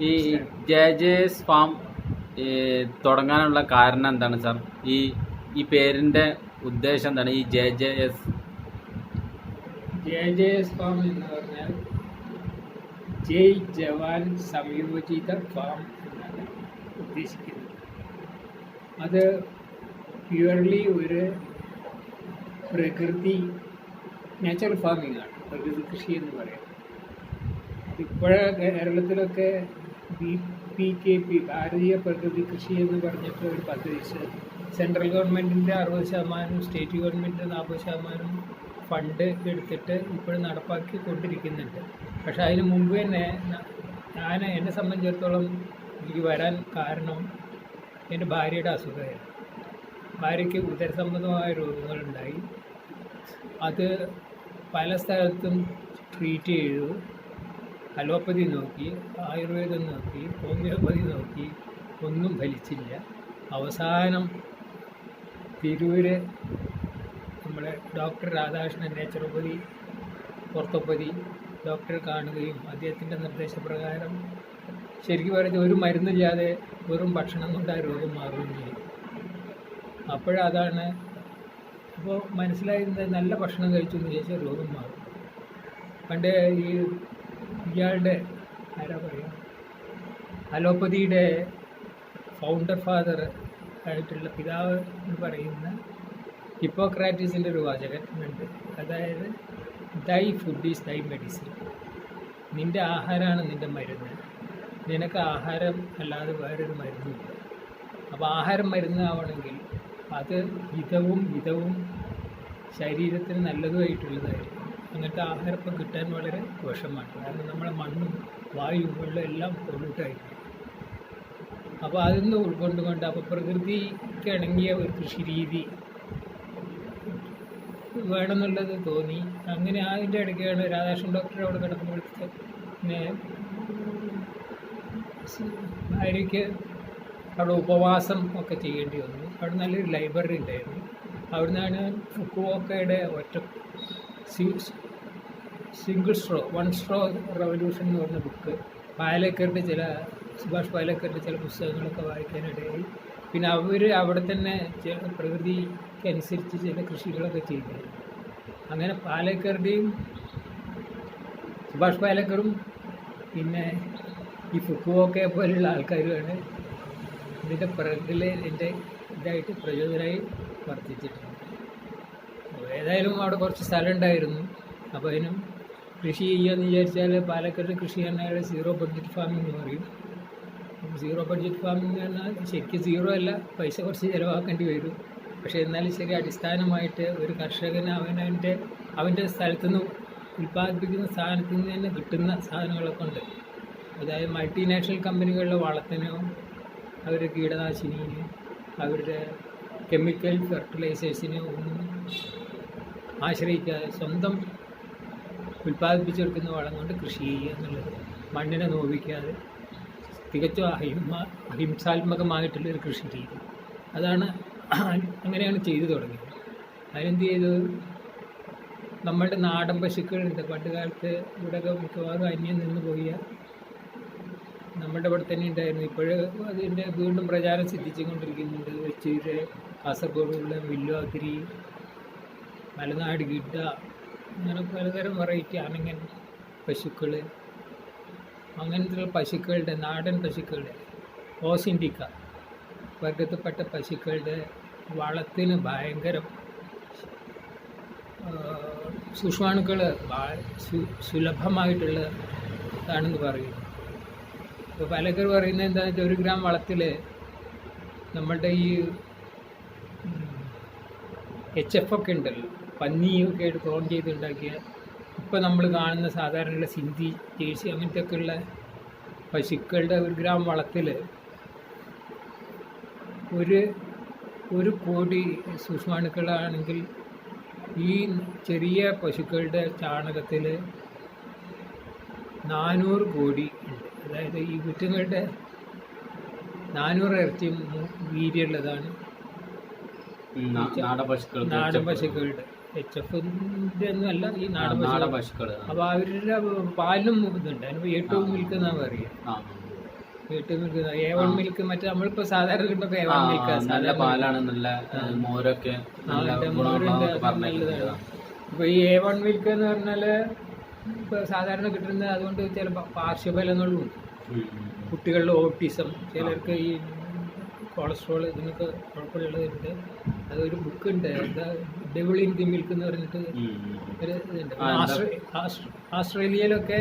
ഈ ജെ.ജെ.എസ് ഫാം തുടങ്ങാനുള്ള കാരണം എന്താണ് സാർ? ഈ പേരിൻ്റെ ഉദ്ദേശം എന്താണ്? ഈ ജെ.ജെ.എസ് ഫാം എന്ന് പറഞ്ഞാൽ ജയ് ജവാൻ സംയോജിത ഫാം എന്നാണ് ഉദ്ദേശിക്കുന്നത്. അത് പ്യുവർലി ഒരു പ്രകൃതി നാച്ചുറൽ ഫാമിംഗ് ആണ്, പ്രകൃതി കൃഷി എന്ന് പറയാം. ഇപ്പോഴേ കേരളത്തിലൊക്കെ BPKP ഭാരതീയ പ്രകൃതി കൃഷി എന്ന് പറഞ്ഞിട്ട് ഒരു പദ്ധതി സെൻട്രൽ ഗവൺമെൻറ്റിൻ്റെ 60%, സ്റ്റേറ്റ് ഗവൺമെൻറ്റിൻ്റെ 40% ഫണ്ട് എടുത്തിട്ട് ഇപ്പോഴും നടപ്പാക്കിക്കൊണ്ടിരിക്കുന്നുണ്ട്. പക്ഷേ അതിന് മുമ്പ് തന്നെ എന്നെ സംബന്ധിച്ചിടത്തോളം എനിക്ക് വരാൻ കാരണം എൻ്റെ ഭാര്യയുടെ അസുഖമായിരുന്നു. ഭാര്യയ്ക്ക് ഉദരസംബന്ധമായ രോഗങ്ങളുണ്ടായി. അത് പല സ്ഥലത്തും ട്രീറ്റ് ചെയ്തു. അലോപ്പതി നോക്കി, ആയുർവേദം നോക്കി, ഹോമിയോപ്പതി നോക്കി, ഒന്നും ഫലിച്ചില്ല. അവസാനം തിരൂര് നമ്മളെ ഡോക്ടർ രാധാകൃഷ്ണൻ നേച്ചുറോപ്പതി ഓർത്തോപ്പതി ഡോക്ടറെ കാണുകയും അദ്ദേഹത്തിൻ്റെ നിർദ്ദേശപ്രകാരം ശരിക്കും പറഞ്ഞാൽ ഒരു മരുന്നില്ലാതെ വെറും ഭക്ഷണം കൊണ്ട് ആ രോഗം മാറുകയും ചെയ്യും. അപ്പോഴതാണ് അപ്പോൾ മനസ്സിലായിരുന്നത് നല്ല ഭക്ഷണം കഴിച്ചെന്ന് ചോദിച്ചാൽ രോഗം മാറും. പണ്ട് ഇയാളുടെ ആരാ പറയുക, അലോപ്പതിയുടെ ഫൗണ്ടർ ഫാദർ ആയിട്ടുള്ള പിതാവ് എന്ന് പറയുന്ന ഹിപ്പോക്രാറ്റീസിൻ്റെ ഒരു വാചകനുണ്ട്. അതായത് ദൈ ഫുഡ് ഈസ് ദൈ മെഡിസിൻ. നിൻ്റെ ആഹാരമാണ് നിൻ്റെ മരുന്ന്. നിനക്ക് ആഹാരം അല്ലാതെ വേറൊരു മരുന്നില്ല. അപ്പോൾ ആഹാരം മരുന്നാവണമെങ്കിൽ അത് ഹിതവും ശരീരത്തിന് നല്ലതുമായിട്ടുള്ളതായിരിക്കും. അങ്ങനത്തെ ആഹാരം ഇപ്പം കിട്ടാൻ വളരെ വിഷമാണ്. കാരണം നമ്മളെ മണ്ണും വായുവും വെള്ളം എല്ലാം പൊള്ളിട്ടായിരിക്കും. അപ്പോൾ അതൊന്ന് ഉൾക്കൊണ്ടുകൊണ്ട് അപ്പോൾ പ്രകൃതിക്ക് ഇണങ്ങിയ ഒരു കൃഷി രീതി വേണമെന്നുള്ളത് തോന്നി. അങ്ങനെ അതിൻ്റെ ഇടയ്ക്കാണ് രാധാകൃഷ്ണൻ ഡോക്ടറെ അവിടെ കിടക്കുമ്പോഴത്തെ പിന്നെ ഭാര്യയ്ക്ക് അവിടെ ഉപവാസം ഒക്കെ ചെയ്യേണ്ടി വന്നു. അവിടെ നല്ലൊരു ലൈബ്രറി ഉണ്ടായിരുന്നു. അവിടുന്നാണ് ഫുക്കുവോക്കയുടെ വൺ സ്ട്രോ റവല്യൂഷൻ എന്ന് പറഞ്ഞ ബുക്ക്, സുഭാഷ് പാലേക്കറിൻ്റെ ചില പുസ്തകങ്ങളൊക്കെ വായിക്കാനിടയായി. പിന്നെ അവിടെ തന്നെ പ്രകൃതിക്കനുസരിച്ച് ചില കൃഷികളൊക്കെ ചെയ്തു. അങ്ങനെ പാലേക്കറുടെയും സുഭാഷ് പാലേക്കറും പിന്നെ ഈ ഫുക്കുവോക്കയെ പോലെയുള്ള ആൾക്കാരുമാണ് ഇതിൻ്റെ പിറകിൽ എൻ്റെ ഇതായിട്ട് പ്രചോദനമായി വർദ്ധിച്ചിട്ടുണ്ട്. ഏതായാലും അവിടെ കുറച്ച് സ്ഥലം ഉണ്ടായിരുന്നു. അപ്പോൾ അതിനും കൃഷി ചെയ്യുകയെന്ന് വിചാരിച്ചാൽ പാലക്കാട് കൃഷി പറഞ്ഞാൽ സീറോ ബഡ്ജറ്റ് ഫാമിംഗ് എന്ന് പറയും. സീറോ ബഡ്ജറ്റ് ഫാമിംഗ് എന്ന് പറഞ്ഞാൽ ശരിക്കും സീറോ അല്ല, പൈസ കുറച്ച് ചിലവാക്കേണ്ടി വരും. പക്ഷേ എന്നാലും ശരി, അടിസ്ഥാനമായിട്ട് ഒരു കർഷകന് അവൻ്റെ സ്ഥലത്തുനിന്ന് ഉൽപ്പാദിപ്പിക്കുന്ന സാധനത്തിൽ നിന്ന് തന്നെ കിട്ടുന്ന സാധനങ്ങളൊക്കെ ഉണ്ട്. അതായത് മൾട്ടിനാഷണൽ കമ്പനികളുടെ വളത്തിനോ അവരുടെ കീടനാശിനിയും അവരുടെ കെമിക്കൽ ഫെർട്ടിലൈസേഴ്സിനോ ഒന്നും ആശ്രയിക്കാതെ സ്വന്തം ഉൽപ്പാദിപ്പിച്ചെടുക്കുന്ന വളം കൊണ്ട് കൃഷി ചെയ്യുക എന്നുള്ളത്, മണ്ണിനെ നോവിക്കാതെ തികച്ചും അഹിംസാത്മകമായിട്ടുള്ളൊരു കൃഷി രീതി. അങ്ങനെയാണ് ചെയ്തു തുടങ്ങിയത്. അതിനെന്ത് ചെയ്തു, നമ്മളുടെ നാടൻ പശുക്കളുണ്ട്. പണ്ട് കാലത്ത് ഇവിടെയൊക്കെ മിക്കവാറും അന്യം നിന്ന് പോയ നമ്മുടെ ഇവിടെ തന്നെ ഉണ്ടായിരുന്നു. ഇപ്പോഴും അതിൻ്റെ വീണ്ടും പ്രചാരം സിദ്ധിച്ചുകൊണ്ടിരിക്കുന്നുണ്ട്. വെച്ചൂര്, കാസർഗോഡുള്ള വില്ലുവാതിരി, മലനാട് ഗിഡ, അങ്ങനെ പലതരം വെറൈറ്റി അനങ്ങൻ പശുക്കൾ, അങ്ങനത്തെ പശുക്കളുടെ നാടൻ പശുക്കളുടെ ഓസിൻഡിക്ക വർഗത്തിൽപ്പെട്ട പശുക്കളുടെ വളത്തിന് ഭയങ്കര സൂക്ഷ്മാണുക്കൾ സുലഭമായിട്ടുള്ളതാണെന്ന് പറയുന്നു. ഇപ്പോൾ പലക്കർ പറയുന്നത് എന്താണെന്ന് വെച്ചാൽ 1 ഗ്രാം വളത്തിൽ നമ്മളുടെ ഈ HF ഒക്കെ ഉണ്ടല്ലോ, പന്നിയൊക്കെ ആയിട്ട് ക്ലോൺ ചെയ്തുണ്ടാക്കിയ ഇപ്പോൾ നമ്മൾ കാണുന്ന സാധാരണയുള്ള സിന്ധി, ജേഴ്സി അങ്ങനത്തെയൊക്കെ ഉള്ള പശുക്കളുടെ 1 ഗ്രാം വളത്തിൽ 1 കോടി സൂക്ഷ്മാണുക്കളാണെങ്കിൽ ഈ ചെറിയ പശുക്കളുടെ ചാണകത്തിൽ 400 കോടി ഉണ്ട്. അതായത് ഈ കുറ്റുങ്ങളുടെ 400 ഇരട്ടി വീര്യമുള്ളതാണ് നാടൻ പശുക്കളുടെ. HFൻ്റെ ഒന്നുമല്ല, ഈ നാടൻ പശുക്കൾ. അപ്പോൾ അവരുടെ പാലിനും ഇതുണ്ട്. അതിന് ഏറ്റവും മിൽക്ക് എന്നാണ് പറയുക. വീട്ടിൽ മിൽക്ക് A1 മിൽക്ക് മറ്റേ നമ്മളിപ്പോ സാധാരണ കിട്ടുമ്പോ ആ, A1 മിൽക്ക് നല്ല പാലാണ്, നല്ല മോരൊക്കെ നല്ല ഗുണമുള്ളതൊക്കെ പറഞ്ഞിട്ടുണ്ട്. ഇപ്പൊ ഈ A1 മിൽക്ക് എന്ന് പറഞ്ഞാല് ഇപ്പൊ സാധാരണ കിട്ടുന്നത് അതുകൊണ്ട് ചില പാർശ്വഫലങ്ങളും ഉണ്ട്. കുട്ടികളിൽ ഓട്ടിസം, ചിലർക്ക് ഈ കൊളസ്ട്രോൾ, ഇതിനൊക്കെ കുഴപ്പമുള്ളതുണ്ട്. അതൊരു ബുക്ക് ഉണ്ട്, എന്താ ഡെവിൾ ഇൻ ദി മിൽക്ക് എന്ന് പറഞ്ഞിട്ട് ഒരു ഇതുണ്ട്. ആസ്ട്രേലിയയിലൊക്കെ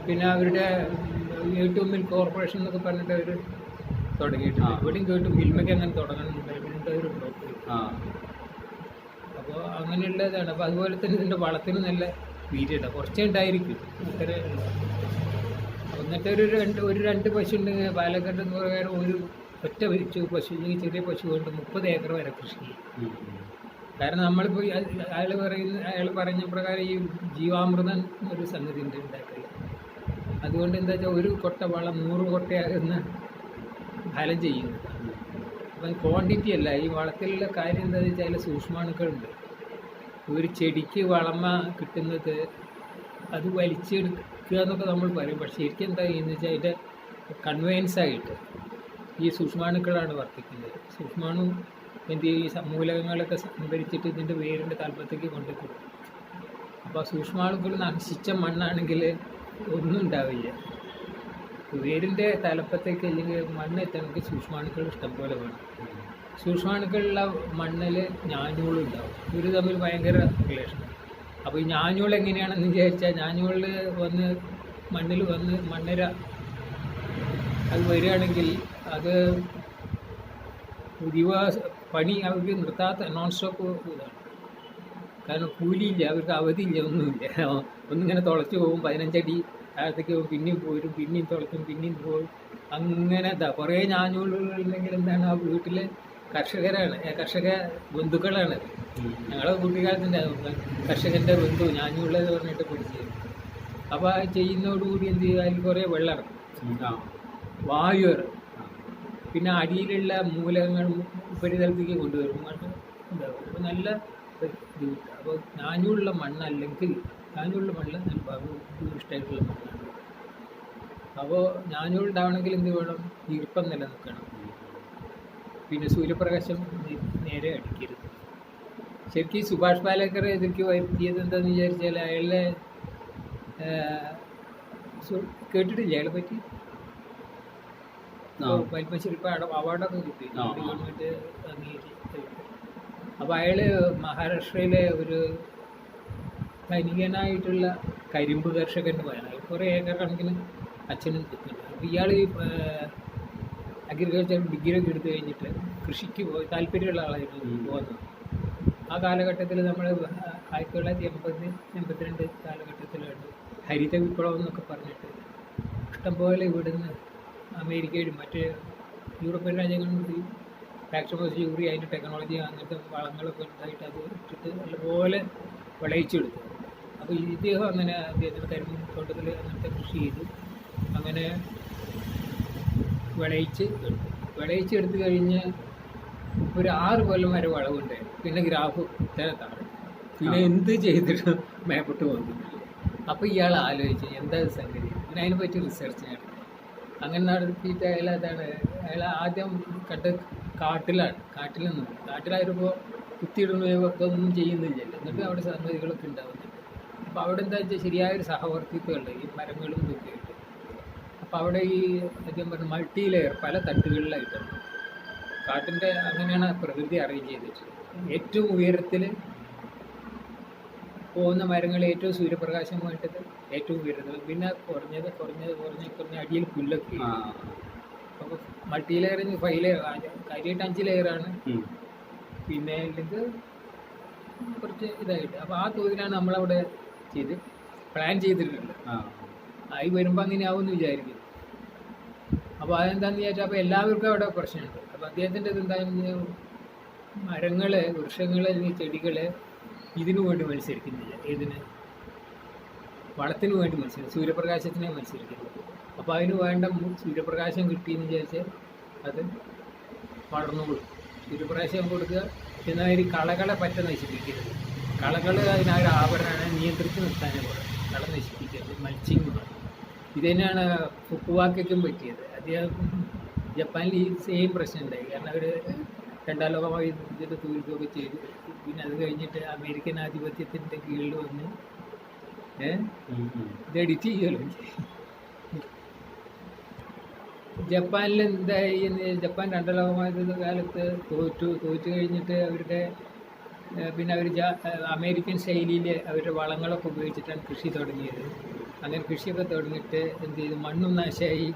പിന്നെ അവരുടെ A2 മിൽക്ക് കോർപ്പറേഷൻ എന്നൊക്കെ പറഞ്ഞിട്ട് അവർ തുടങ്ങിയിട്ടുണ്ട്. ഇവിടെയും കേട്ടു മിൽമയ്ക്ക് അങ്ങനെ തുടങ്ങണമെന്നുണ്ട്, ഇതിൻ്റെ ഒരു ബ്ലോക്ക്. അപ്പോൾ അങ്ങനെയുള്ളതാണ്. അപ്പോൾ അതുപോലെ തന്നെ ഇതിൻ്റെ വളത്തിന് നല്ല വീര്യമാണ്, കുറച്ചേ ഉണ്ടായിരിക്കും അത്ര. എന്നിട്ട് ഒരു രണ്ട് പശു ഉണ്ടെങ്കിൽ പാലക്കാട് എന്ന് പറയാൻ ഒരു ഒറ്റ പശു അല്ലെങ്കിൽ ചെറിയ പശു കൊണ്ട് 30 ഏക്കർ വരെ കൃഷി ചെയ്യും. കാരണം നമ്മളിപ്പോൾ അയാൾ പറഞ്ഞ പ്രകാരം ഈ ജീവാമൃതം ഒരു സംഗതി ഉണ്ട് ഉണ്ടാക്കില്ല. അതുകൊണ്ട് എന്താ വെച്ചാൽ ഒരു കൊട്ട വളം 100 കൊട്ടയാകുന്ന ഫലം ചെയ്യുന്നത്. അപ്പം ക്വാണ്ടിറ്റി അല്ല, ഈ വളത്തിലുള്ള കാര്യം എന്താണെന്ന് വെച്ചാൽ അതിൽ സൂക്ഷ്മാണുക്കളുണ്ട്. ഒരു ചെടിക്ക് വളമ കിട്ടുന്നത് അത് വലിച്ചെടുക്കുക എന്നൊക്കെ നമ്മൾ പറയും. പക്ഷേ ശരിക്കും എന്താ ചെയ്യുന്നത് വെച്ചാൽ അതിൻ്റെ കൺവെയൻസായിട്ട് ഈ സൂക്ഷ്മാണുക്കളാണ് വർദ്ധിക്കുന്നത്. സൂക്ഷ്മാണു എന്ത് ചെയ്യും, ഈ മൂലകങ്ങളൊക്കെ സംഭരിച്ചിട്ട് ഇതിൻ്റെ വേരിൻ്റെ തലപ്പത്തേക്ക് കൊണ്ടുപോകും. അപ്പോൾ സൂക്ഷ്മാണുക്കൾ നശിച്ച മണ്ണാണെങ്കിൽ ഒന്നും ഉണ്ടാവില്ല. വേരിൻ്റെ തലപ്പത്തേക്ക് അല്ലെങ്കിൽ മണ്ണ് എത്തണമെങ്കിൽ സൂക്ഷ്മാണുക്കൾ ഇഷ്ടംപോലെ വേണം. സൂക്ഷ്മാണുക്കളുള്ള മണ്ണിൽ ഞാഞ്ഞൂളും ഉണ്ടാവും. ഇവർ തമ്മിൽ ഭയങ്കര റിലേഷൻ. അപ്പോൾ ഈ ഞാഞ്ഞൂൾ എങ്ങനെയാണെന്ന് വിചാരിച്ചാൽ, ഞാഞ്ഞൂളിൽ വന്ന് മണ്ണിൽ വന്ന് മണ്ണിര അത് വരികയാണെങ്കിൽ അത് പണി അവർക്ക് നിർത്താത്ത നോൺ സ്റ്റോപ്പ് ഇതാണ്. കാരണം കൂലിയില്ല, അവർക്ക് അവധിയില്ല, ഒന്നുമില്ല. ഒന്നിങ്ങനെ തുളച്ച് പോകും, 15 അടി താഴത്തേക്ക് പോകും, പിന്നെയും പോരും, പിന്നെയും തുളയ്ക്കും, പിന്നെയും പോകും. അങ്ങനെ കുറേ ഞാഞ്ഞൂളുകളുണ്ടെങ്കിൽ എന്താണ്, ആ വീട്ടിലെ കർഷക ബന്ധുക്കളാണ്. ഞങ്ങളെ കുട്ടിക്കാലത്തിൻ്റെ കർഷകൻ്റെ ബന്ധു ഞാഞ്ഞൂളെന്ന് പറഞ്ഞിട്ട് പിടിച്ചത്. അപ്പോൾ ആ ചെയ്യുന്നതോടുകൂടി എന്ത് ചെയ്യുക, അതിൽ കുറേ വെള്ളം ഇറങ്ങും, വായു ഇറങ്ങും, പിന്നെ അടിയിലുള്ള മൂലകങ്ങൾ ഉപരിതലത്തേക്ക് കൊണ്ടുവരും, ഉണ്ടാവും. അപ്പോൾ നല്ല ഇത് കിട്ടും. അപ്പോൾ ഞാഞ്ഞൂലുള്ള മണ്ണല്ലെങ്കിൽ, ഞാഞ്ഞൂലുള്ള മണ്ണ് ഇഷ്ടമായിട്ടുള്ള മണ്ണാണ്. അപ്പോൾ ഞാഞ്ഞൂളുണ്ടാവണമെങ്കിൽ എന്ത് വേണം, ഈർപ്പം നിലനിൽക്കണം, പിന്നെ സൂര്യപ്രകാശം നേരെ അടിക്കരുത്. ശരിക്കും സുഭാഷ് പാലേക്കർ ഇതിലേക്ക് വരുത്തിയത് എന്താണെന്ന് വിചാരിച്ചാൽ, അയാളെ കേട്ടിട്ടില്ല അയാളെ പറ്റി? പത്മശ്രീ അവാർഡൊക്കെ കിട്ടി ഗവൺമെൻറ് അംഗീകരിച്ചു. അപ്പോൾ അയാൾ മഹാരാഷ്ട്രയിലെ ഒരു ധനികനായിട്ടുള്ള കരിമ്പ് കർഷകൻ്റെ മകനാണ്. കുറേ ഏക്കർ കണക്കിന് അച്ഛനും കിട്ടുന്നുണ്ട്. അപ്പോൾ ഇയാൾ അഗ്രികൾച്ചർ ഡിഗ്രിയൊക്കെ എടുത്തു കഴിഞ്ഞിട്ട് കൃഷിക്ക് താല്പര്യമുള്ള ആളായിരുന്നു പോകുന്നത്. ആ കാലഘട്ടത്തിൽ നമ്മൾ 1982 കാലഘട്ടത്തിലാണ് ഹരിത വിപ്ലവം എന്നൊക്കെ പറഞ്ഞിട്ട് ഇഷ്ടംപോലെ ഇവിടുന്ന് അമേരിക്കയിലും മറ്റ് യൂറോപ്യൻ രാജ്യങ്ങളിൽ ടാക്സോമസ് യൂറി അതിൻ്റെ ടെക്നോളജി അങ്ങനത്തെ വളങ്ങളൊക്കെ ഉണ്ടായിട്ട് അത് ഇട്ടിട്ട് നല്ലപോലെ വിളയിച്ചെടുത്തു. അപ്പോൾ ഇദ്ദേഹം അങ്ങനെ അദ്ദേഹത്തിൻ്റെ കരിന്തോട്ടത്തിൽ അങ്ങനത്തെ കൃഷി ചെയ്തു അങ്ങനെ വിളയിച്ചെടുത്ത് കഴിഞ്ഞ് ഒരു 6 കൊല്ലം വരെ വളവുണ്ടായിരുന്നു. പിന്നെ ഗ്രാഫ് താഴെ, പിന്നെ എന്ത് ചെയ്തിട്ട് മേപ്പോട്ട് പോകുന്നില്ല. അപ്പോൾ ഇയാൾ ആലോചിച്ച് എന്താ സംഗതി, പിന്നെ അതിനെപ്പറ്റി റിസർച്ച് നടത്തി. അങ്ങനെ നടത്തിയിട്ട് അയാൾ ആദ്യം കാട്ടിലായിരുമ്പോൾ കുത്തിയിടുന്നതൊന്നും ചെയ്യുന്നില്ലല്ലോ. എന്നിട്ട് അവിടെ സംഗതികളൊക്കെ ഉണ്ടാവുന്നുണ്ട്. അപ്പോൾ അവിടെ എന്താ വെച്ചാൽ ശരിയായൊരു സഹവർത്തിത്വമുണ്ട് ഈ മരങ്ങളും ഇതൊക്കെ ആയിട്ട്. അപ്പോൾ അവിടെ ഈ ആദ്യം പറഞ്ഞ മൾട്ടി ലെയർ പല തട്ടുകളിലായിട്ടാണ് കാട്ടിൻ്റെ, അങ്ങനെയാണ് പ്രകൃതി അറേഞ്ച് ചെയ്തിട്ടുള്ളത്. ഏറ്റവും ഉയരത്തിൽ പോകുന്ന മരങ്ങൾ ഏറ്റവും സൂര്യപ്രകാശമായിട്ടത് ഏറ്റവും ഉയരത്തിൽ, പിന്നെ കുറഞ്ഞ അടിയിൽ പുല്ലൊക്കെ. അപ്പോൾ മൾട്ടി ലെയറിന് 5 ലെയർ, കാര്യമായിട്ട് 5 ലെയറാണ്. പിന്നെ ഇത് കുറച്ച് ഇതായിട്ട്. അപ്പോൾ ആ തോതിലാണ് നമ്മളവിടെ പ്ലാൻ ചെയ്തിട്ടുണ്ട്. ആയി വരുമ്പോൾ അങ്ങനെ ആവുമെന്ന് വിചാരിക്കും. അപ്പോൾ അതെന്താണെന്ന് വിചാരിച്ചാൽ അപ്പോൾ എല്ലാവർക്കും അവിടെ പ്രശ്നമുണ്ട്. അപ്പോൾ അദ്ദേഹത്തിൻ്റെ ഇതെന്താണെന്ന്, വൃക്ഷങ്ങൾ അല്ലെങ്കിൽ ചെടികൾ ഇതിനു വേണ്ടി മത്സരിക്കുന്നില്ല, ഇതിന് വളത്തിന് വേണ്ടി മത്സരിക്കും, സൂര്യപ്രകാശത്തിനെ മത്സരിക്കുന്നത്. അപ്പോൾ അതിന് വേണ്ട സൂര്യപ്രകാശം കിട്ടിയെന്ന് വിചാരിച്ചാൽ അത് വളർന്നുകൊള്ളും. സൂര്യപ്രകാശം കൊടുക്കുക, എന്നാൽ കളകളെ നശിപ്പിക്കരുത്. കളകൾ അതിനൊരു ആവരണമാണ്, നിയന്ത്രിച്ച് നിർത്താനേ പോലെ കള നശിപ്പിക്കരുത്, മൾച്ചിങ് വേണം. ഇത് തന്നെയാണ് ഫുക്കുവാക്കയ്ക്കും പറ്റിയത്. അദ്ദേഹം ജപ്പാനിൽ ഈ സെയിം പ്രശ്നം ഉണ്ടായി. കാരണം അവർ രണ്ടാം ലോക മഹായുദ്ധത്തിൽ തോൽക്കുകയൊക്കെ ചെയ്തു. പിന്നെ അത് കഴിഞ്ഞിട്ട് അമേരിക്കൻ ആധിപത്യത്തിൻ്റെ കീഴിൽ വന്ന് ഇത് എഡിറ്റ് ചെയ്യുമല്ലോ. ജപ്പാനിൽ എന്തായി എന്ന് ജപ്പാൻ രണ്ടാം ലോക മഹായുദ്ധ കാലത്ത് തോറ്റു കഴിഞ്ഞിട്ട് അവരുടെ പിന്നെ അവർ അമേരിക്കൻ ശൈലിയിൽ അവരുടെ വളങ്ങളൊക്കെ ഉപയോഗിച്ചിട്ടാണ് കൃഷി തുടങ്ങിയത്. അങ്ങനെ കൃഷിയൊക്കെ തുടങ്ങിയിട്ട് എന്ത് ചെയ്തു, മണ്ണും നാശമായി,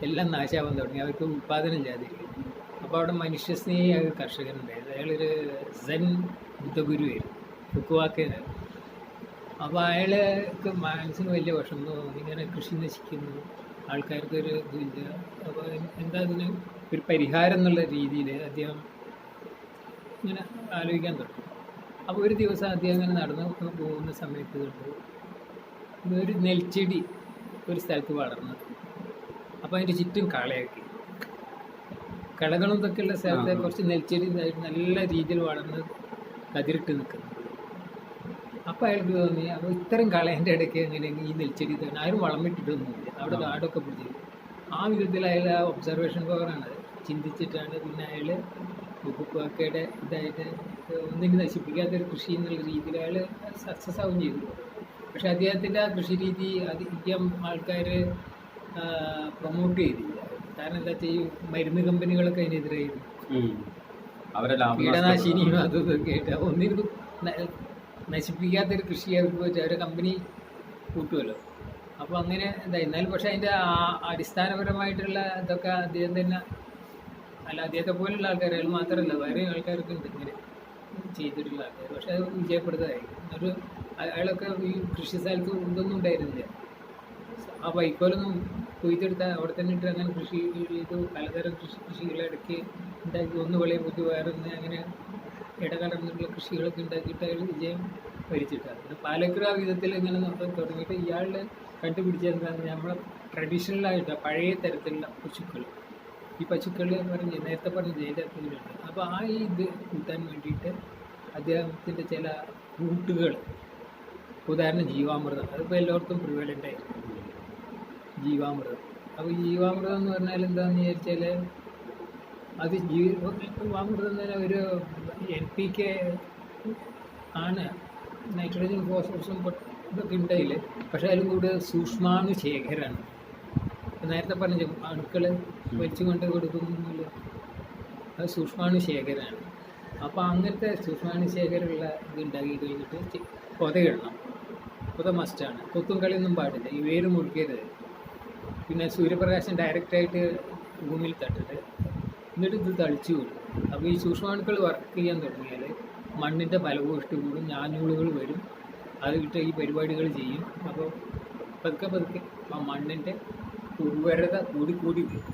എല്ലാം നാശമാവാൻ തുടങ്ങി, അവർക്ക് ഉൽപ്പാദനം ഇല്ലാതിരിക്കും. അപ്പോൾ അവിടെ മനുഷ്യസ്നേഹിയായ ഒരു കർഷകനുണ്ടായിരുന്നു. അയാളൊരു സെൻ ബുദ്ധഗുരുവായിരുന്നു, ഫുക്കുവാക്കനായിരുന്നു. അപ്പോൾ അയാൾക്ക് മനസ്സിന് വലിയ വിഷമം തോന്നി, ഇങ്ങനെ കൃഷി നശിക്കുന്നു, ആൾക്കാർക്കൊരു ഇതില്ല. അപ്പോൾ എന്താ അതിന് ഒരു പരിഹാരം എന്നുള്ള രീതിയിൽ അദ്ദേഹം ഇങ്ങനെ ആലോചിക്കാൻ തുടങ്ങി. അപ്പോൾ ഒരു ദിവസം അദ്ദേഹം ഇങ്ങനെ നടന്നു പോകുന്ന സമയത്ത് കണ്ടു ഒരു നെൽച്ചെടി ഒരു സ്ഥലത്ത് വളർന്നു. അപ്പോൾ അതിൻ്റെ ചുറ്റും കളയാക്കി, കളകളും ഇതൊക്കെയുള്ള സ്ഥലത്ത് കുറച്ച് നെൽച്ചെടി നല്ല രീതിയിൽ വളർന്ന് കതിരിട്ട് നിൽക്കുന്നു. അപ്പോൾ അയാൾക്ക് തോന്നി, അപ്പോൾ ഇത്തരം കളേൻ്റെ ഇടയ്ക്ക് എങ്ങനെ ഈ നെൽച്ചെടി തന്നെ ആരും വളമിട്ടിട്ടൊന്നുമില്ല, അവിടെ കാടൊക്കെ പിടിച്ചു. ആ വിധത്തിൽ അയാൾ ആ ഒബ്സർവേഷൻ പവറാണ് ചിന്തിച്ചിട്ടാണ് പിന്നെ അയാൾ ഫുക്കുവാക്കയുടെ ഇതായിട്ട് ഒന്നിനും നശിപ്പിക്കാത്തൊരു കൃഷി എന്നുള്ള രീതിയിൽ അയാൾ സക്സസ് ആവുകയും ചെയ്തു. പക്ഷെ അദ്ദേഹത്തിൻ്റെ ആ കൃഷി രീതി അധികം ആൾക്കാർ പ്രൊമോട്ട് ചെയ്തില്ല. കാരണം എന്താ വെച്ചാൽ ഈ മരുന്ന് കമ്പനികളൊക്കെ അതിനെതിരായിരുന്നു, കീടനാശിനിയും അതും ഇതൊക്കെ ആയിട്ട്. അപ്പോൾ ഒന്നിനും നശിപ്പിക്കാത്തൊരു കൃഷി അവർക്ക് വെച്ചാൽ അവരുടെ കമ്പനി കൂട്ടുമല്ലോ. അപ്പോൾ അങ്ങനെ ഇതായി. എന്നാലും പക്ഷേ അതിൻ്റെ അടിസ്ഥാനപരമായിട്ടുള്ള ഇതൊക്കെ അദ്ദേഹം തന്നെ, അല്ല അദ്ദേഹത്തെ പോലുള്ള ആൾക്കാർ, അയാൾ മാത്രമല്ല വേറെ ആൾക്കാർക്ക് ഉണ്ട് ഇങ്ങനെ ചെയ്തിട്ടുള്ള ആൾക്കാർ. പക്ഷെ അത് വിജയപ്പെടുന്നതായി. ഒരു അയാളൊക്കെ ഈ കൃഷി സ്ഥലത്ത് ഇതൊന്നും ഉണ്ടായിരുന്നില്ല. ആ വൈക്കോലൊന്നും കൊയ്തെടുത്താൽ അവിടെ തന്നെ ഇട്ട് അങ്ങനെ കൃഷി ചെയ്തു. പലതരം കൃഷികളിടയ്ക്ക് ഉണ്ടാക്കി, ഒന്ന് വിളയെ പുതിയ വേറൊന്ന് അങ്ങനെ ഇടകലർന്നുള്ള കൃഷികളൊക്കെ ഉണ്ടാക്കിയിട്ട് അയാൾ വിജയം വരിച്ചിട്ടാണ്. പിന്നെ പാലക്കുറ വിധത്തിൽ ഇങ്ങനെ തുടങ്ങിയിട്ട് ഇയാൾ കണ്ടുപിടിച്ചത് എന്താണെന്ന്, നമ്മളെ ട്രഡീഷണലായിട്ട് പഴയ തരത്തിലുള്ള പശുക്കൾ, ഈ പശുക്കൾ പറഞ്ഞ് നേരത്തെ പറഞ്ഞ ജൈവത്തിലുണ്ട്. അപ്പോൾ ആ ഇത് കൂട്ടാൻ വേണ്ടിയിട്ട് അദ്ദേഹത്തിൻ്റെ ചില കൂട്ടുകൾ, ഉദാഹരണം ജീവാമൃതം, അതിപ്പോൾ എല്ലാവർക്കും പ്രിവലൻ്റ് ആയിരുന്നു ജീവാമൃതം. അപ്പോൾ ജീവാമൃതം എന്ന് പറഞ്ഞാൽ എന്താണെന്ന് വിചാരിച്ചാൽ അത് ജീവാമൃതം എന്ന് പറഞ്ഞാൽ ഒരു NPK ആണ്, നൈട്രജൻ ഫോസ്ഫറസും ഇതൊക്കെ ഉണ്ടായില്ല. പക്ഷേ അതിലും കൂടുതൽ സൂക്ഷ്മാണു ശേഖരമാണ്. നേരത്തെ പറഞ്ഞ അണുക്കൾ വലിച്ചു കൊണ്ട് കൊടുക്കുന്നില്ല, അത് സൂക്ഷ്മാണു ശേഖരമാണ്. അപ്പോൾ അങ്ങനത്തെ സൂക്ഷ്മാണു ശേഖരമുള്ള ഇത് ഉണ്ടാക്കി കഴിഞ്ഞിട്ട് പൊതയിടണം. പൊത മസ്റ്റാണ്. കൊത്തും കളിയൊന്നും പാടില്ല. ഈ വേര് മുറിക്കരുത്. പിന്നെ സൂര്യപ്രകാശം ഡയറക്റ്റായിട്ട് ഭൂമിയിൽ തട്ടിട്ട് എന്നിട്ട് ഇത് തളിച്ചു വിടും. അപ്പോൾ ഈ സൂക്ഷ്മാണുക്കൾ വർക്ക് ചെയ്യാൻ തുടങ്ങിയാൽ മണ്ണിൻ്റെ ഫലഭൂഷ്ടി കൂടും, ഞാഞ്ഞൂളുകൾ വരും, അത് കിട്ടുക ഈ പരിപാടികൾ ചെയ്യും. അപ്പോൾ പതുക്കെ ആ മണ്ണിൻ്റെ ഉർവരത കൂടി വരും.